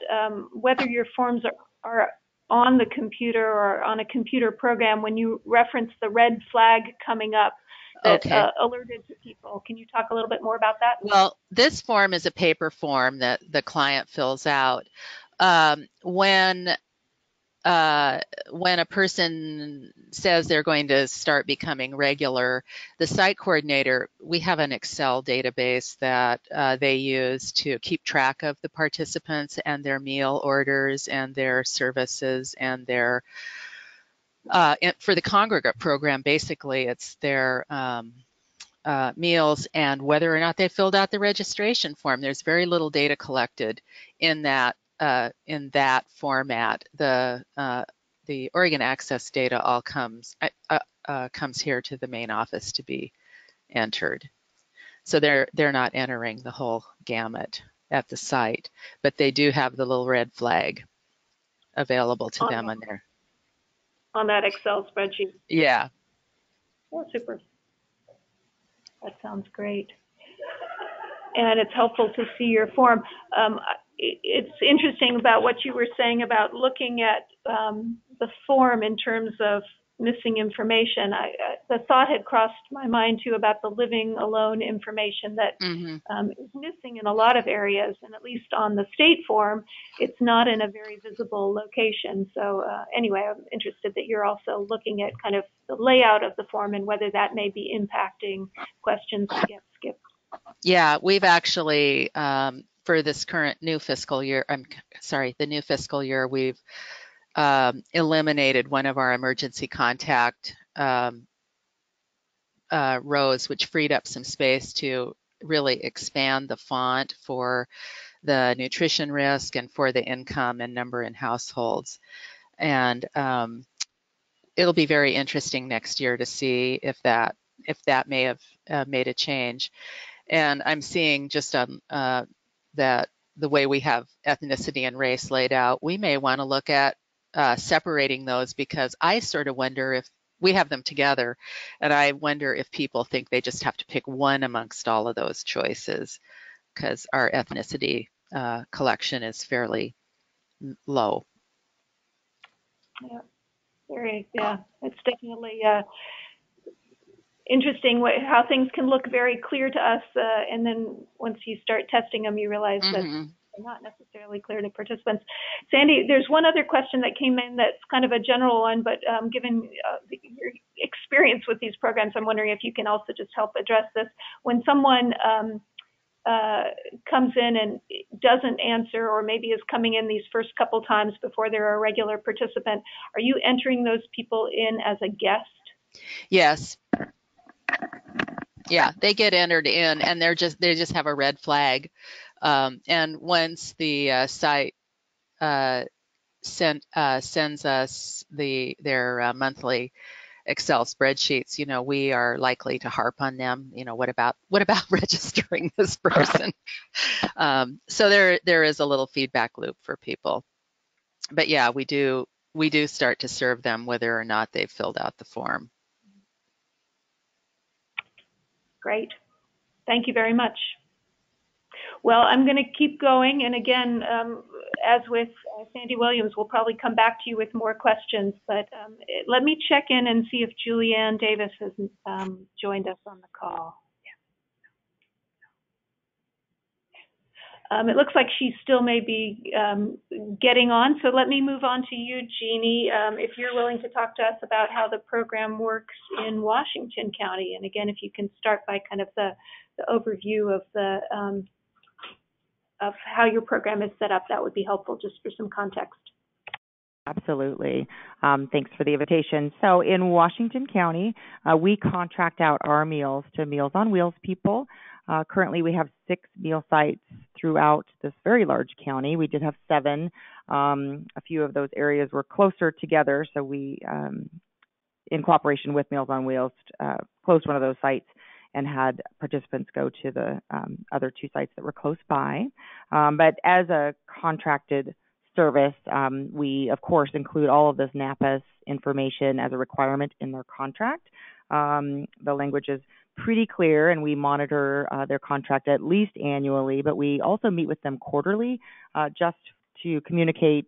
whether your forms are on the computer or on a computer program when you reference the red flag coming up that alerted to people. Can you talk a little bit more about that? Well, this form is a paper form that the client fills out. When a person says they're going to start becoming regular, the site coordinator, we have an Excel database that they use to keep track of the participants and their meal orders and their services and their, for the Congregate program, basically it's their meals and whether or not they filled out the registration form. There's very little data collected in that format. The Oregon Access data all comes here to the main office to be entered. So they're not entering the whole gamut at the site, but they do have the little red flag available to them on that Excel spreadsheet. Yeah. Oh, super. That sounds great. And it's helpful to see your form. It's interesting about what you were saying about looking at the form in terms of missing information. The thought had crossed my mind too about the living alone information that is missing in a lot of areas, and at least on the state form, it's not in a very visible location. So anyway, I'm interested that you're also looking at kind of the layout of the form and whether that may be impacting questions that get skipped. Yeah, we've actually, for this current new fiscal year, the new fiscal year, we've eliminated one of our emergency contact rows, which freed up some space to really expand the font for the nutrition risk and for the income and number in households. And it'll be very interesting next year to see if that may have made a change. And I'm seeing just that the way we have ethnicity and race laid out, we may want to look at separating those, because I sort of wonder if we have them together, and I wonder if people think they just have to pick one amongst all of those choices, because our ethnicity collection is fairly low. Yeah, it's definitely interesting how things can look very clear to us, and then once you start testing them, you realize that they're not necessarily clear to participants. Sandy, there's one other question that came in that's kind of a general one, but given your experience with these programs, I'm wondering if you can also just help address this. When someone comes in and doesn't answer, or maybe is coming in these first couple times before they're a regular participant, are you entering those people in as a guest? Yes. Yeah, they get entered in, and they just have a red flag. And once the site sends us their monthly Excel spreadsheets, we are likely to harp on them. What about registering this person? So there is a little feedback loop for people. But yeah, we do start to serve them whether or not they've filled out the form. Great. Thank you very much. Well, I'm going to keep going. And again, as with Sandy Williams, we'll probably come back to you with more questions. But let me check in and see if Julianne Davis has joined us on the call. It looks like she still may be getting on. So let me move on to you, Jeannie, if you're willing to talk to us about how the program works in Washington County. And again, if you can start by kind of the overview of of how your program is set up, that would be helpful just for some context. Absolutely. Thanks for the invitation. So in Washington County, we contract out our meals to Meals on Wheels people. Currently, we have 6 meal sites throughout this very large county. We did have 7. A few of those areas were closer together, so we, in cooperation with Meals on Wheels, closed one of those sites and had participants go to the other 2 sites that were close by. But as a contracted service, we, of course, include all of this NAPIS information as a requirement in their contract. The language is pretty clear, and we monitor their contract at least annually, but we also meet with them quarterly just to communicate,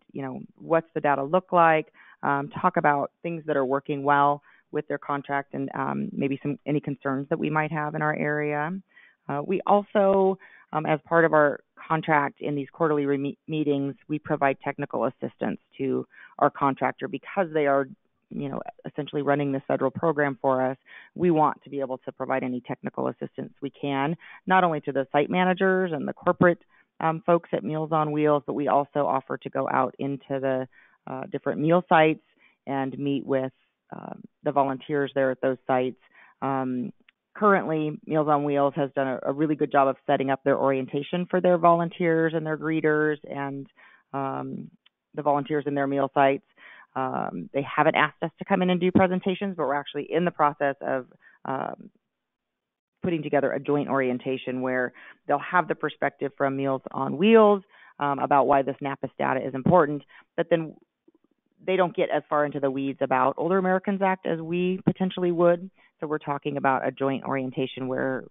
what's the data look like, talk about things that are working well with their contract, and maybe any concerns that we might have in our area. We also, as part of our contract in these quarterly meetings, we provide technical assistance to our contractor because they are, essentially running this federal program for us. We want to be able to provide any technical assistance we can, not only to the site managers and the corporate folks at Meals on Wheels, but we also offer to go out into the different meal sites and meet with the volunteers there at those sites. Currently, Meals on Wheels has done a really good job of setting up their orientation for their volunteers and their greeters and the volunteers in their meal sites. They haven't asked us to come in and do presentations, but we're actually in the process of putting together a joint orientation where they'll have the perspective from Meals on Wheels about why this NAPIS data is important, but then they don't get as far into the weeds about Older Americans Act as we potentially would. So we're talking about a joint orientation where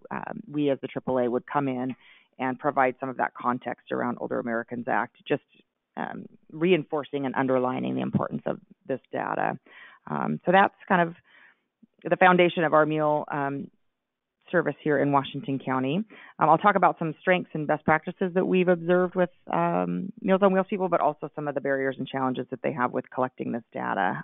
we as the AAA would come in and provide some of that context around Older Americans Act, just reinforcing and underlining the importance of this data. So that's kind of the foundation of our meal service here in Washington County. I'll talk about some strengths and best practices that we've observed with Meals on Wheels people, but also some of the barriers and challenges that they have with collecting this data.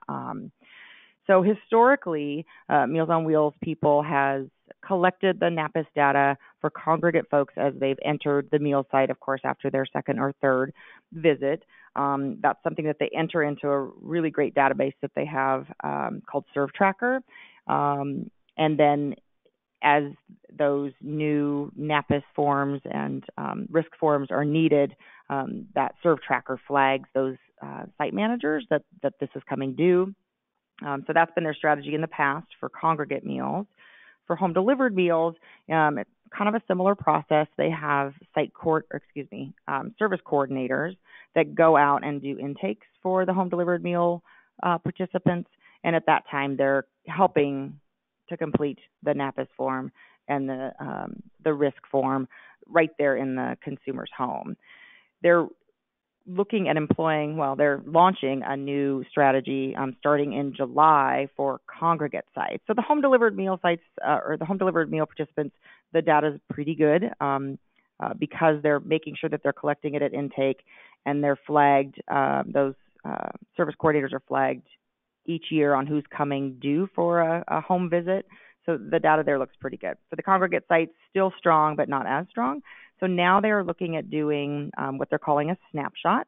So historically, Meals on Wheels people has collected the NAPIS data for congregate folks as they've entered the meal site, of course, after their second or third visit. That's something that they enter into a really great database that they have called Serve Tracker. And then as those new NAPIS forms and risk forms are needed, that Serve Tracker flags those site managers that this is coming due. So that's been their strategy in the past for congregate meals. For home delivered meals, it's kind of a similar process. They have service coordinators that go out and do intakes for the home delivered meal participants, and at that time they're helping to complete the NAPIS form and the risk form right there in the consumer's home. They're looking at employing, they're launching a new strategy starting in July for congregate sites. So the home delivered meal sites or the home delivered meal participants, the data is pretty good because they're making sure that they're collecting it at intake, and they're flagged. Those service coordinators are flagged each year on who's coming due for a home visit. So the data there looks pretty good. For the congregate sites, still strong, but not as strong. So now they're looking at doing what they're calling a snapshot,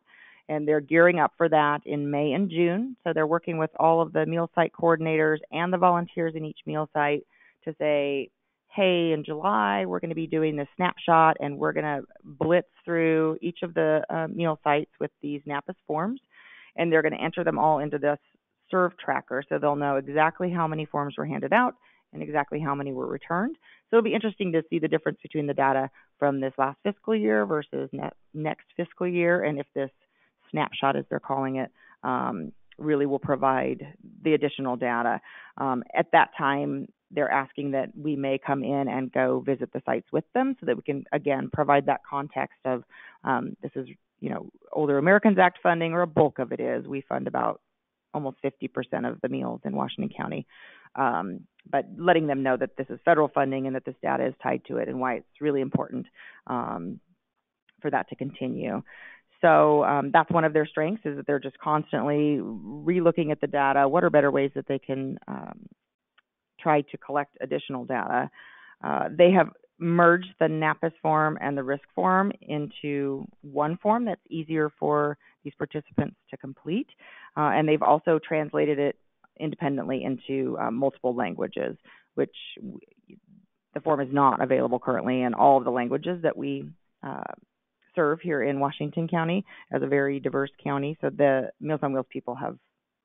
and they're gearing up for that in May and June. So they're working with all of the meal site coordinators and the volunteers in each meal site to say, hey, in July, we're going to be doing this snapshot, and we're going to blitz through each of the meal sites with these NAPIS forms, and they're going to enter them all into this serve tracker, so they'll know exactly how many forms were handed out and exactly how many were returned. So it'll be interesting to see the difference between the data from this last fiscal year versus next fiscal year, and if this snapshot, as they're calling it, really will provide the additional data. At that time, they're asking that we may come in and go visit the sites with them so that we can, again, provide that context of this is, Older Americans Act funding, or a bulk of it is. We fund about almost 50% of the meals in Washington County. But letting them know that this is federal funding and that this data is tied to it, and why it's really important for that to continue. So that's one of their strengths, is that they're just constantly re-looking at the data. What are better ways that they can try to collect additional data? They have merged the NAPIS form and the risk form into one form that's easier for these participants to complete. And they've also translated it independently into multiple languages, which the form is not available currently in all of the languages that we serve here in Washington County, as a very diverse county. So the Meals on Wheels people have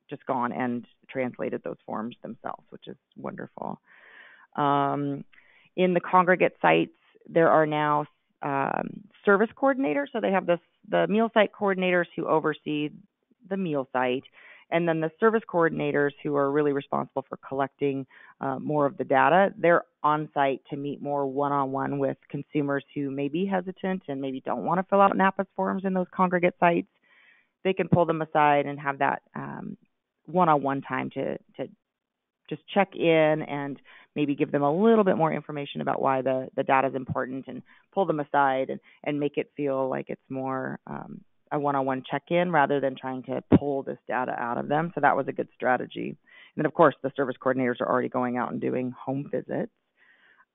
just gone and translated those forms themselves, which is wonderful. In the congregate sites, there are now service coordinators. So they have the meal site coordinators who oversee the meal site, and then the service coordinators who are really responsible for collecting more of the data. They're on site to meet more one-on-one with consumers who may be hesitant and maybe don't want to fill out NAPIS forms in those congregate sites. They can pull them aside and have that one-on-one time to just check in and maybe give them a little bit more information about why the data is important, and pull them aside and make it feel like it's more a one-on-one check-in rather than trying to pull this data out of them. So that was a good strategy. And then, of course, the service coordinators are already going out and doing home visits.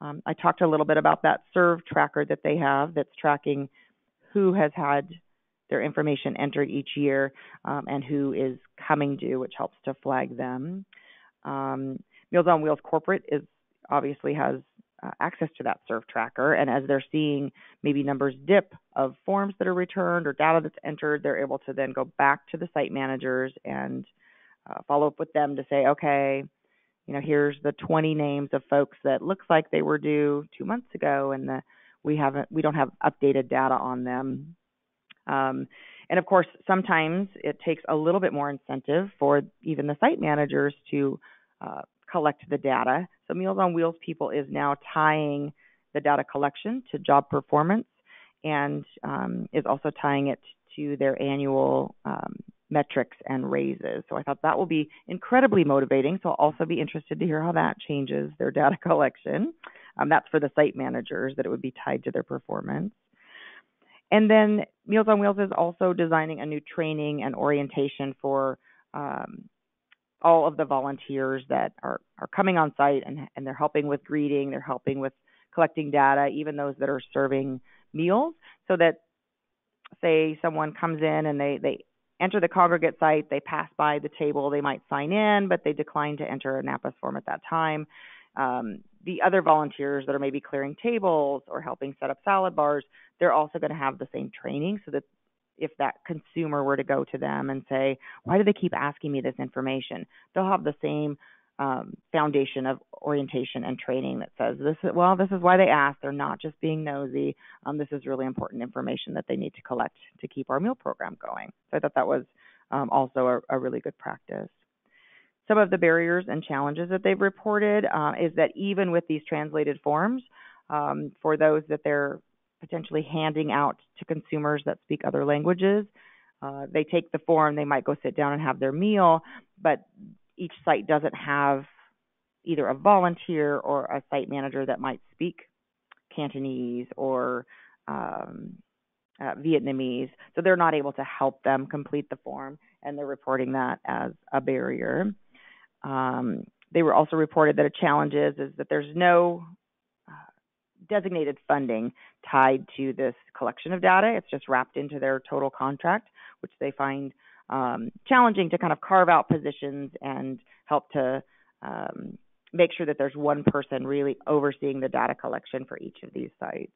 I talked a little bit about that serve tracker that they have that's tracking who has had their information entered each year and who is coming due, which helps to flag them. Meals on Wheels Corporate obviously has access to that serve tracker, and as they're seeing maybe numbers dip of forms that are returned or data that's entered, they're able to then go back to the site managers and follow up with them to say, okay, here's the 20 names of folks that looks like they were due 2 months ago, and we don't have updated data on them. And of course, sometimes it takes a little bit more incentive for even the site managers to collect the data. So Meals on Wheels people is now tying the data collection to job performance, and is also tying it to their annual metrics and raises. So I thought that will be incredibly motivating. So I'll also be interested to hear how that changes their data collection. That's for the site managers, that it would be tied to their performance. And then Meals on Wheels is also designing a new training and orientation for all of the volunteers that are coming on site, and they're helping with greeting, they're helping with collecting data, even those that are serving meals, so that, say, someone comes in and they enter the congregate site, they pass by the table, they might sign in, but they decline to enter a NAPIS form at that time. The other volunteers that are maybe clearing tables or helping set up salad bars, they're also going to have the same training, so that if that consumer were to go to them and say, why do they keep asking me this information? They'll have the same foundation of orientation and training that says, this is why they ask. They're not just being nosy. This is really important information that they need to collect to keep our meal program going. So I thought that was also a really good practice. Some of the barriers and challenges that they've reported is that even with these translated forms, for those that they're potentially handing out to consumers that speak other languages, they take the form, they might go sit down and have their meal, but each site doesn't have either a volunteer or a site manager that might speak Cantonese or Vietnamese, so they're not able to help them complete the form, and they're reporting that as a barrier. They were also reported that a challenge is that there's no designated funding tied to this collection of data. It's just wrapped into their total contract, which they find challenging to kind of carve out positions and help to make sure that there's one person really overseeing the data collection for each of these sites.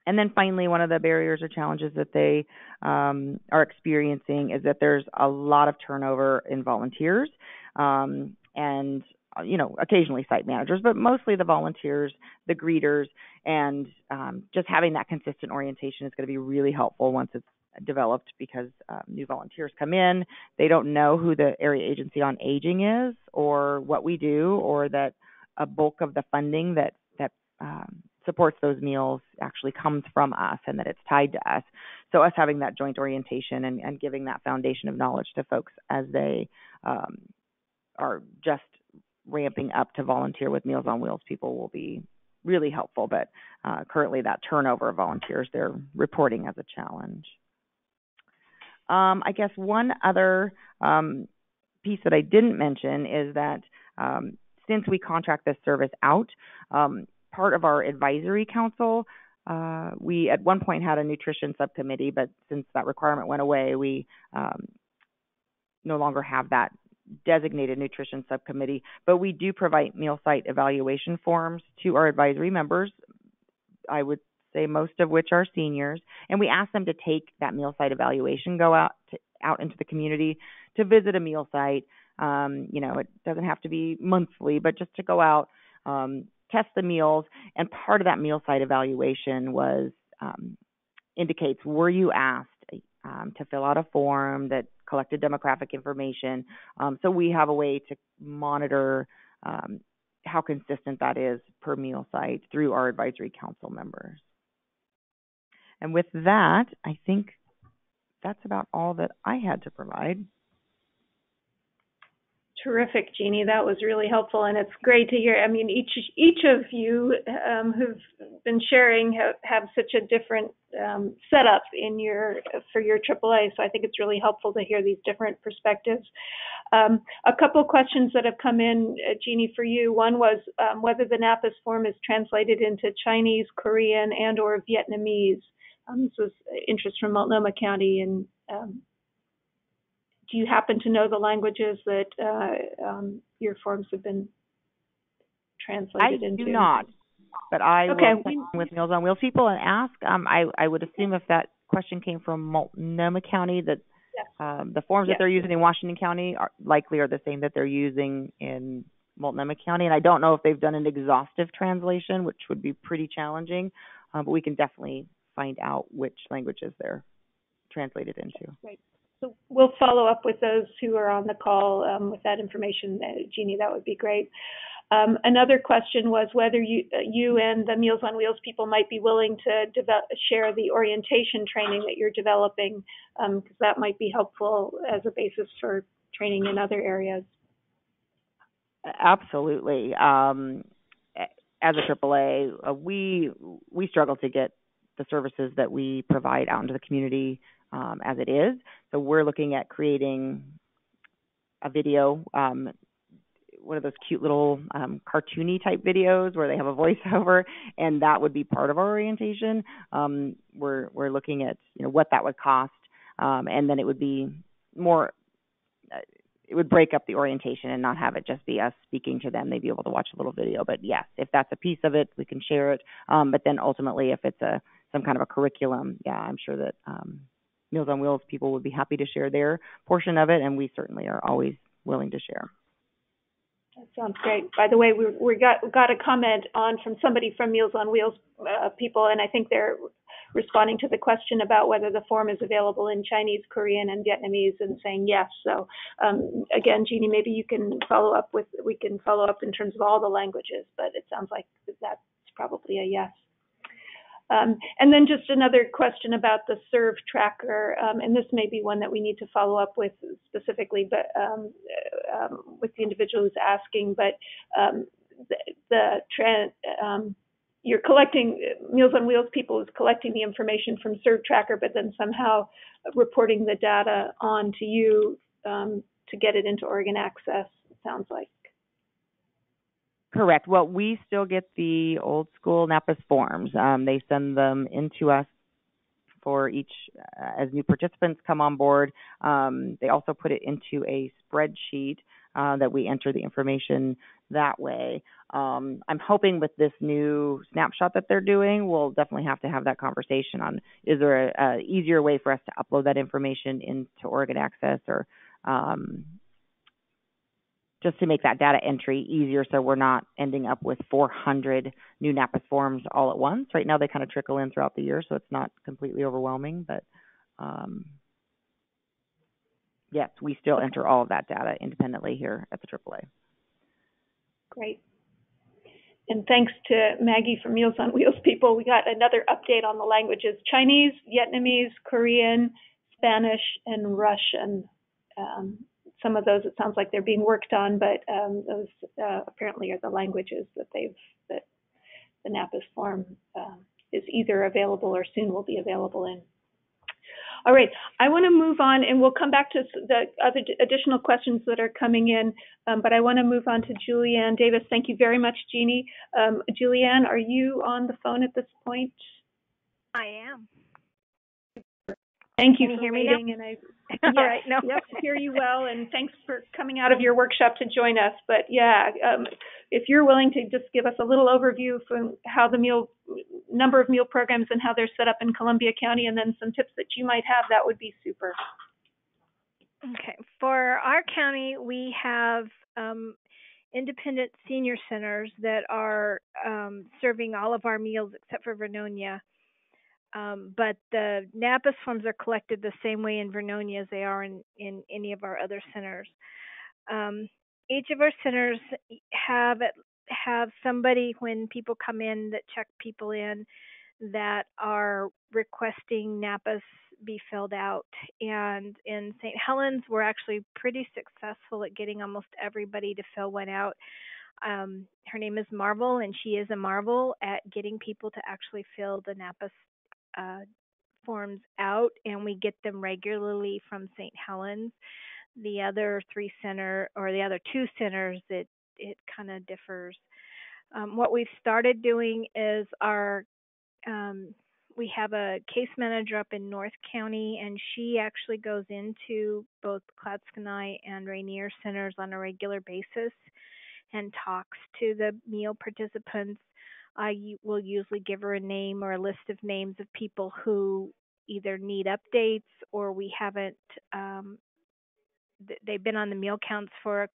And then finally, one of the barriers or challenges that they are experiencing is that there's a lot of turnover in volunteers and, occasionally site managers, but mostly the volunteers, the greeters, and just having that consistent orientation is going to be really helpful once it's developed, because new volunteers come in, they don't know who the Area Agency on Aging is or what we do, or that a bulk of the funding that supports those meals actually comes from us and that it's tied to us. So us having that joint orientation and giving that foundation of knowledge to folks as they are just ramping up to volunteer with Meals on Wheels people will be really helpful. But currently that turnover of volunteers they're reporting as a challenge. I guess one other piece that I didn't mention is that since we contract this service out, part of our advisory council, we at one point had a nutrition subcommittee, but since that requirement went away, we no longer have that designated nutrition subcommittee. But we do provide meal site evaluation forms to our advisory members, I would say most of which are seniors, and we ask them to take that meal site evaluation, go out into the community to visit a meal site. It doesn't have to be monthly, but just to go out, test the meals, and part of that meal site evaluation was indicates, were you asked to fill out a form that collected demographic information? So we have a way to monitor how consistent that is per meal site through our advisory council members. And with that, I think that's about all that I had to provide. Terrific, Jeannie. That was really helpful, and it's great to hear. I mean, each of you who've been sharing have such a different setup for your AAA. So I think it's really helpful to hear these different perspectives. A couple questions that have come in, Jeannie, for you. One was whether the NAPIS form is translated into Chinese, Korean, and/or Vietnamese. This was interest from Multnomah County, and do you happen to know the languages that your forms have been translated into? I do not, but I will check with Meals on Wheels people and ask. I would assume if that question came from Multnomah County, that the forms that they're using in Washington County are the same that they're using in Multnomah County. And I don't know if they've done an exhaustive translation, which would be pretty challenging, but we can definitely find out which languages they're translated into. Right. So we'll follow up with those who are on the call with that information, Jeannie. That would be great. Another question was whether you and the Meals on Wheels people might be willing to share the orientation training that you're developing, because that might be helpful as a basis for training in other areas. Absolutely. As a AAA, we struggle to get the services that we provide out into the community as it is. So we're looking at creating a video, one of those cute little cartoony type videos where they have a voiceover, and that would be part of our orientation. We're looking at what that would cost, and then it would be more. It would break up the orientation and not have it just be us speaking to them. They'd be able to watch a little video. But yes, if that's a piece of it, we can share it. But then ultimately, if it's some kind of a curriculum, I'm sure that Meals on Wheels people would be happy to share their portion of it, and we certainly are always willing to share. That sounds great. By the way, we got a comment from somebody from Meals on Wheels people, and I think they're responding to the question about whether the form is available in Chinese, Korean, and Vietnamese, and saying yes. So again, Jeannie, maybe we can follow up in terms of all the languages, but it sounds like that's probably a yes. And then just another question about the serve tracker, and this may be one that we need to follow up with specifically, but with the individual who's asking. But you're collecting, Meals on Wheels people is collecting the information from serve tracker, but then somehow reporting the data on to you to get it into Oregon Access. It sounds like. Correct. Well, we still get the old school NAPIS forms. They send them into us for each, as new participants come on board. They also put it into a spreadsheet that we enter the information that way. I'm hoping with this new snapshot that they're doing, we'll definitely have to have that conversation on, is there a easier way for us to upload that information into Oregon Access, or just to make that data entry easier so we're not ending up with 400 new NAPIS forms all at once. Right now they kind of trickle in throughout the year, so it's not completely overwhelming. But yes, we still enter all of that data independently here at the AAA. Great. And thanks to Maggie from Meals on Wheels people, we got another update on the languages: Chinese, Vietnamese, Korean, Spanish, and Russian. Some of those, it sounds like they're being worked on, but those apparently are the languages that the NAPIS form is either available or soon will be available in. All right, I want to move on, and we'll come back to the other additional questions that are coming in, but I want to move on to Julianne Davis. Thank you very much, Jeannie. Julianne, are you on the phone at this point? I am. Thank you for hear waiting. Me now? And All right, no. Yes, hear you well, and thanks for coming out of your workshop to join us. But yeah, if you're willing to just give us a little overview from how the number of meal programs and how they're set up in Columbia County, and then some tips that you might have, that would be super. Okay, for our county, we have independent senior centers that are serving all of our meals except for Vernonia. But the NAPIS forms are collected the same way in Vernonia as they are in any of our other centers. Each of our centers have somebody, when people come in, that check people in, that are requesting NAPIS be filled out. And in St. Helens, we're actually pretty successful at getting almost everybody to fill one out. Her name is Marvel, and she is a marvel at getting people to actually fill the NAPIS forms out, and we get them regularly from St. Helens. The other two centers, it kind of differs. What we've started doing is we have a case manager up in North County, and she actually goes into both Clatskanie and Rainier centers on a regular basis and talks to the meal participants. I will usually give her a name or a list of names of people who either need updates or we haven't, they've been on the meal counts for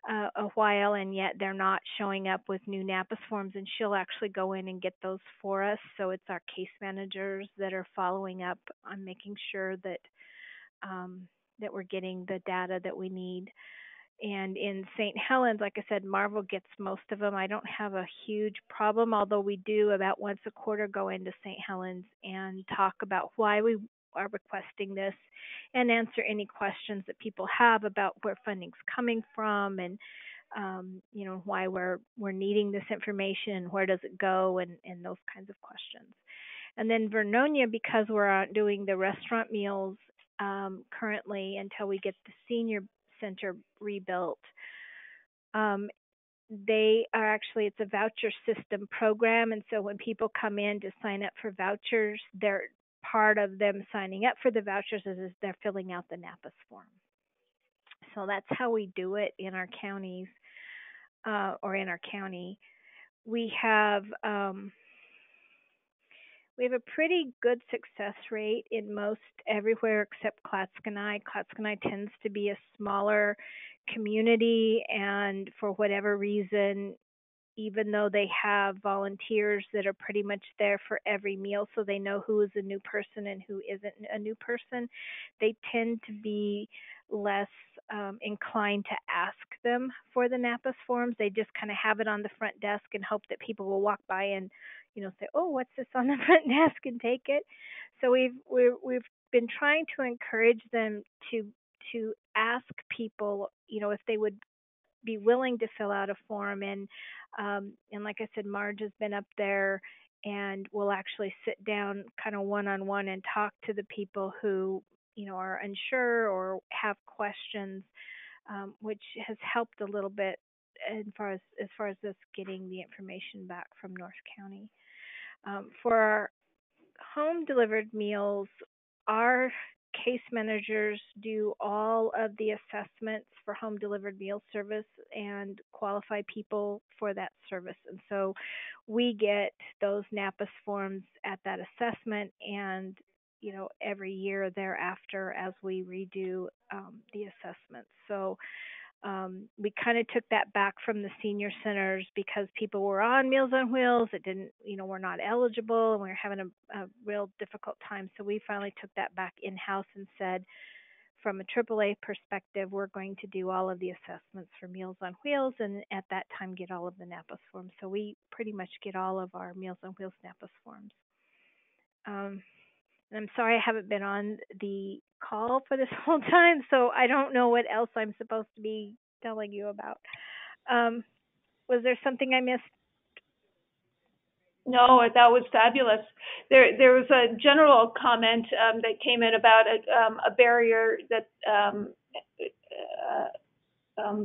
a while, and yet they're not showing up with new NAPIS forms, and she'll actually go in and get those for us. So it's our case managers that are following up on making sure that that we're getting the data that we need. And in St. Helens, like I said, Marvel gets most of them. I don't have a huge problem, although we do about once a quarter go into St. Helens and talk about why we are requesting this and answer any questions that people have about where funding's coming from, and why we're needing this information and where does it go, and those kinds of questions. And then Vernonia, because we're doing the restaurant meals currently until we get the senior center rebuilt, they are actually, it's a voucher system program, and so when people come in to sign up for vouchers, they're part of them signing up for the vouchers is they're filling out the NAPIS form. So that's how we do it in our counties, or in our county. We have a pretty good success rate in most everywhere except Clatskanie. Clatskanie tends to be a smaller community, and for whatever reason, even though they have volunteers that are pretty much there for every meal, so they know who is a new person and who isn't a new person, they tend to be less inclined to ask them for the NAPIS forms. They just kind of have it on the front desk and hope that people will walk by and say, oh, what's this on the front desk, and take it. So we've been trying to encourage them to ask people, if they would be willing to fill out a form. And like I said, Marge has been up there and will actually sit down kind of one-on-one and talk to the people who are unsure or have questions, which has helped a little bit as far as us getting the information back from North County. For our home delivered meals, our case managers do all of the assessments for home delivered meal service and qualify people for that service. And so we get those NAPIS forms at that assessment, and every year thereafter as we redo the assessments. So we kind of took that back from the senior centers because people were on Meals on Wheels. It didn't, were not eligible, and we were having a real difficult time. So we finally took that back in-house and said, from a AAA perspective, we're going to do all of the assessments for Meals on Wheels, and at that time get all of the NAPIS forms. So we pretty much get all of our Meals on Wheels NAPIS forms. And I'm sorry I haven't been on the call for this whole time, so I don't know what else I'm supposed to be telling you about. Was there something I missed? No, that was fabulous. There was a general comment that came in about a barrier that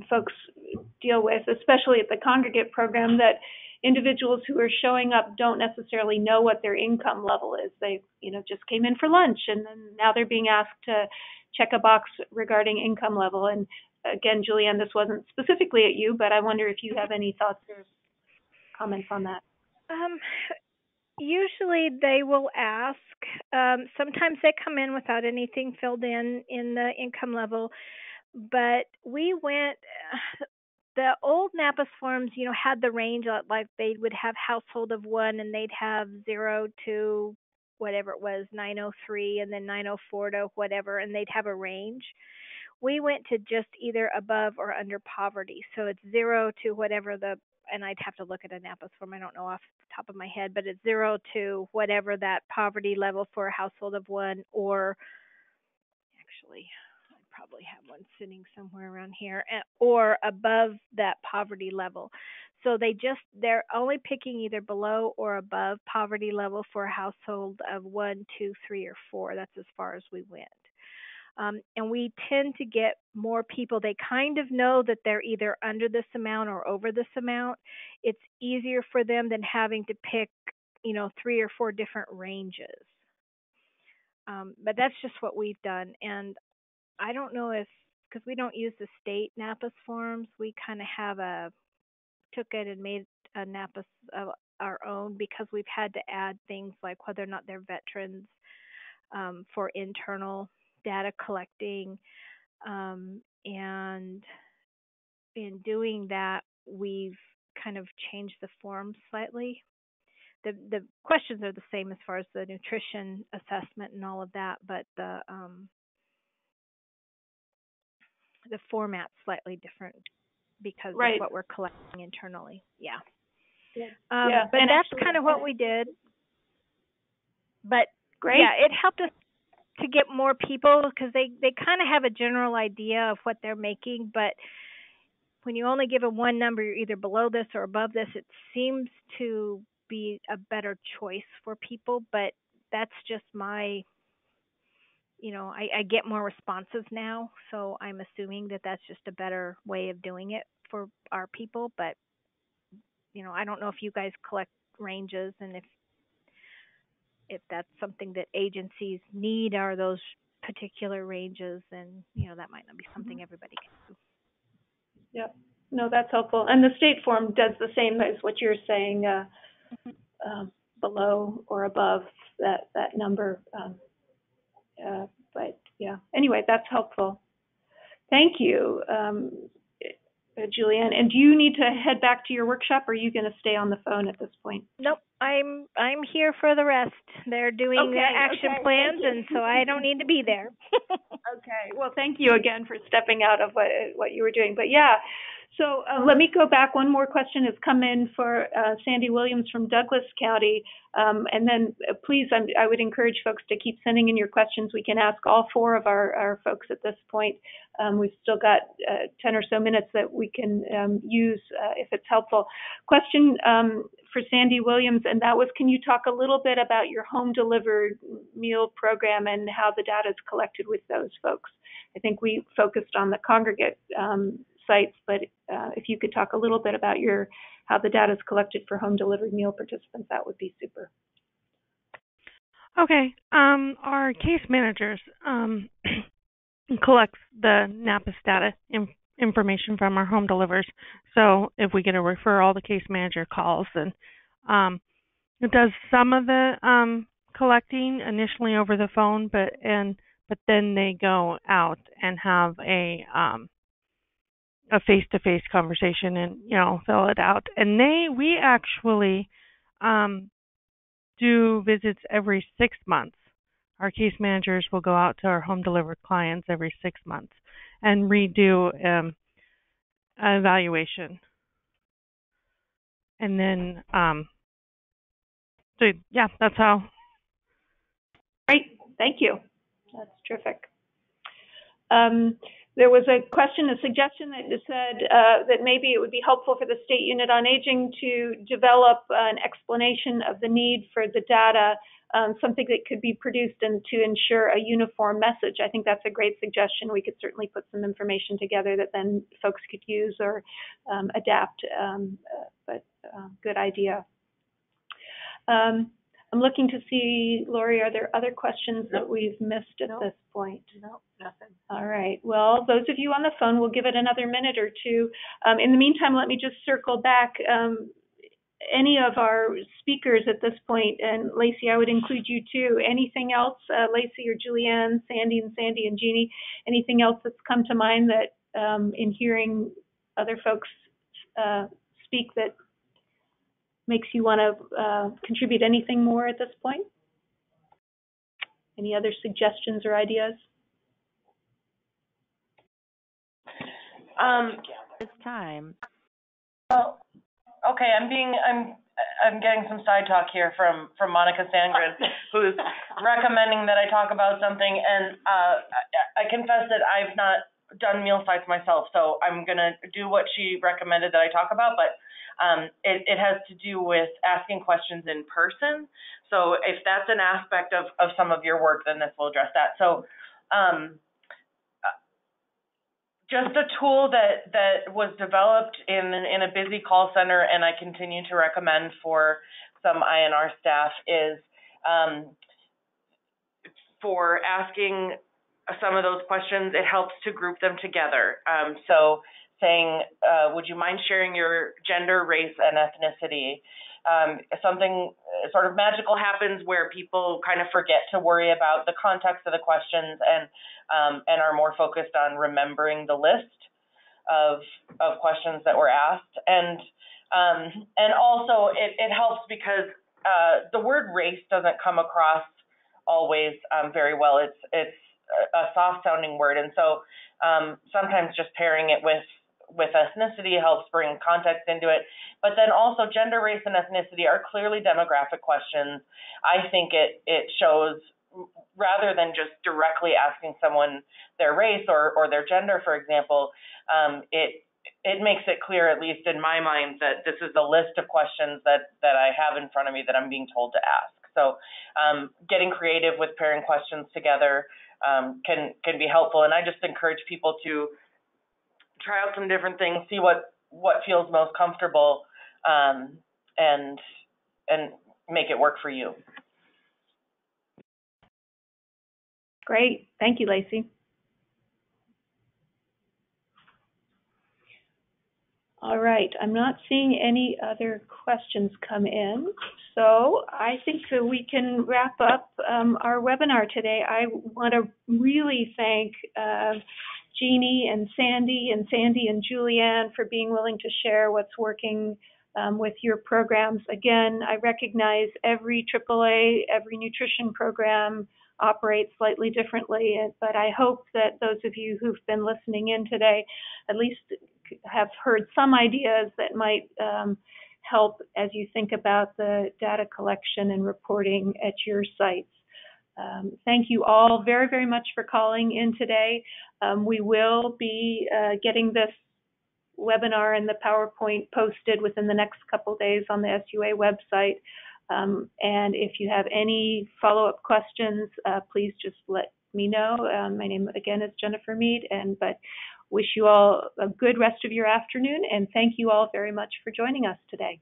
folks deal with, especially at the Congregate program, that individuals who are showing up don't necessarily know what their income level is. They, just came in for lunch, and then now they're being asked to check a box regarding income level. And again, Julianne, this wasn't specifically at you, but I wonder if you have any thoughts or comments on that. Usually they will ask. Sometimes they come in without anything filled in the income level. But we went, the old NAPIS forms, had the range, like they would have household of one, and they'd have 0 to whatever it was, 903, and then 904 to whatever, and they'd have a range. We went to just either above or under poverty. So it's 0 to whatever and I'd have to look at a NAPIS form, I don't know off the top of my head, but it's 0 to whatever that poverty level for a household of one, or actually, probably have one sitting somewhere around here, or above that poverty level. So they're only picking either below or above poverty level for a household of 1, 2, 3, or 4. That's as far as we went. And we tend to get more people. They kind of know that they're either under this amount or over this amount. It's easier for them than having to pick, 3 or 4 different ranges. But that's just what we've done. And I don't know because we don't use the state NAPIS forms, we kind of took it and made a NAPIS of our own, because we've had to add things like whether or not they're veterans for internal data collecting. And in doing that, we've kind of changed the form slightly. The questions are the same as far as the nutrition assessment and all of that, but the format's slightly different because of what we're collecting internally. Yeah. But that's kind of what we did. But great. Yeah, it helped us to get more people, because they kind of have a general idea of what they're making, but when you only give them one number, you're either below this or above this, it seems to be a better choice for people. But that's just my, I get more responses now, so I'm assuming that that's just a better way of doing it for our people. But I don't know if you guys collect ranges, and if that's something that agencies need, are those particular ranges, then that might not be something everybody can do. Yeah, no, that's helpful. And the state form does the same as what you're saying, below or above that number. But yeah, anyway, that's helpful. Thank you, Julianne. And do you need to head back to your workshop, or are you going to stay on the phone at this point? Nope, I'm here for the rest. They're doing action plans, and so I don't need to be there. Okay. Well, thank you again for stepping out of what you were doing. But yeah, So let me go back. One more question has come in for Sandy Williams from Douglas County. And then please, I would encourage folks to keep sending in your questions. We can ask all four of our folks at this point. We've still got 10 or so minutes that we can use if it's helpful. Question for Sandy Williams, and that was, can you talk a little bit about your home delivered meal program and how the data is collected with those folks? I think we focused on the Congregate sites, but if you could talk a little bit about how the data is collected for home delivered meal participants, that would be super. Okay. Our case managers collects the NAPIS data information from our home delivers. So if we get a referral, the case manager calls, and it does some of the collecting initially over the phone, but then they go out and have a face-to-face conversation and fill it out. And we actually do visits every 6 months. Our case managers will go out to our home delivered clients every 6 months and redo an evaluation. And then so yeah, that's how. Great, thank you. That's terrific. There was a question, a suggestion that said that maybe it would be helpful for the State Unit on Aging to develop an explanation of the need for the data, something that could be produced and to ensure a uniform message. I think that's a great suggestion. We could certainly put some information together that then folks could use or adapt, but good idea. I'm looking to see, Lori, are there other questions that we've missed at this point? No, nothing. All right. Well, those of you on the phone, we'll give it another minute or two. In the meantime, let me just circle back. Any of our speakers at this point, and Lacy, I would include you too. Anything else, Lacy or Julianne, Sandy and Jeannie, anything else that's come to mind that in hearing other folks speak that makes you want to contribute anything more at this point? Any other suggestions or ideas? It's time. Well, okay, I'm getting some side talk here from Monica Sandgren, who's recommending that I talk about something, and I confess that I've not done meal sites myself, so I'm gonna do what she recommended that I talk about, but it has to do with asking questions in person. So if that's an aspect of some of your work, then this will address that. So just a tool that was developed in a busy call center, and I continue to recommend for some INR staff, is for asking some of those questions, it helps to group them together. So saying, would you mind sharing your gender, race, and ethnicity? Something sort of magical happens where people kind of forget to worry about the context of the questions and are more focused on remembering the list of questions that were asked. And also it helps because the word race doesn't come across always very well. It's a soft sounding word, and so sometimes just pairing it with ethnicity helps bring context into it. But then also gender, race, and ethnicity are clearly demographic questions. I think it shows, rather than just directly asking someone their race or their gender, for example, it makes it clear, at least in my mind, that this is a list of questions that I have in front of me that I'm being told to ask. So getting creative with pairing questions together can be helpful. And I just encourage people to try out some different things, see what feels most comfortable, and make it work for you. Great. Thank you, Lacy. All right. I'm not seeing any other questions come in, so I think that we can wrap up our webinar today. I want to really thank Jeannie and Sandy and Julianne for being willing to share what's working with your programs. Again, I recognize every AAA, every nutrition program operates slightly differently, but I hope that those of you who've been listening in today at least have heard some ideas that might help as you think about the data collection and reporting at your sites. Thank you all very, very much for calling in today. We will be getting this webinar and the PowerPoint posted within the next couple days on the SUA website. And if you have any follow-up questions, please just let me know. My name again is Jennifer Mead, but wish you all a good rest of your afternoon, and thank you all very much for joining us today.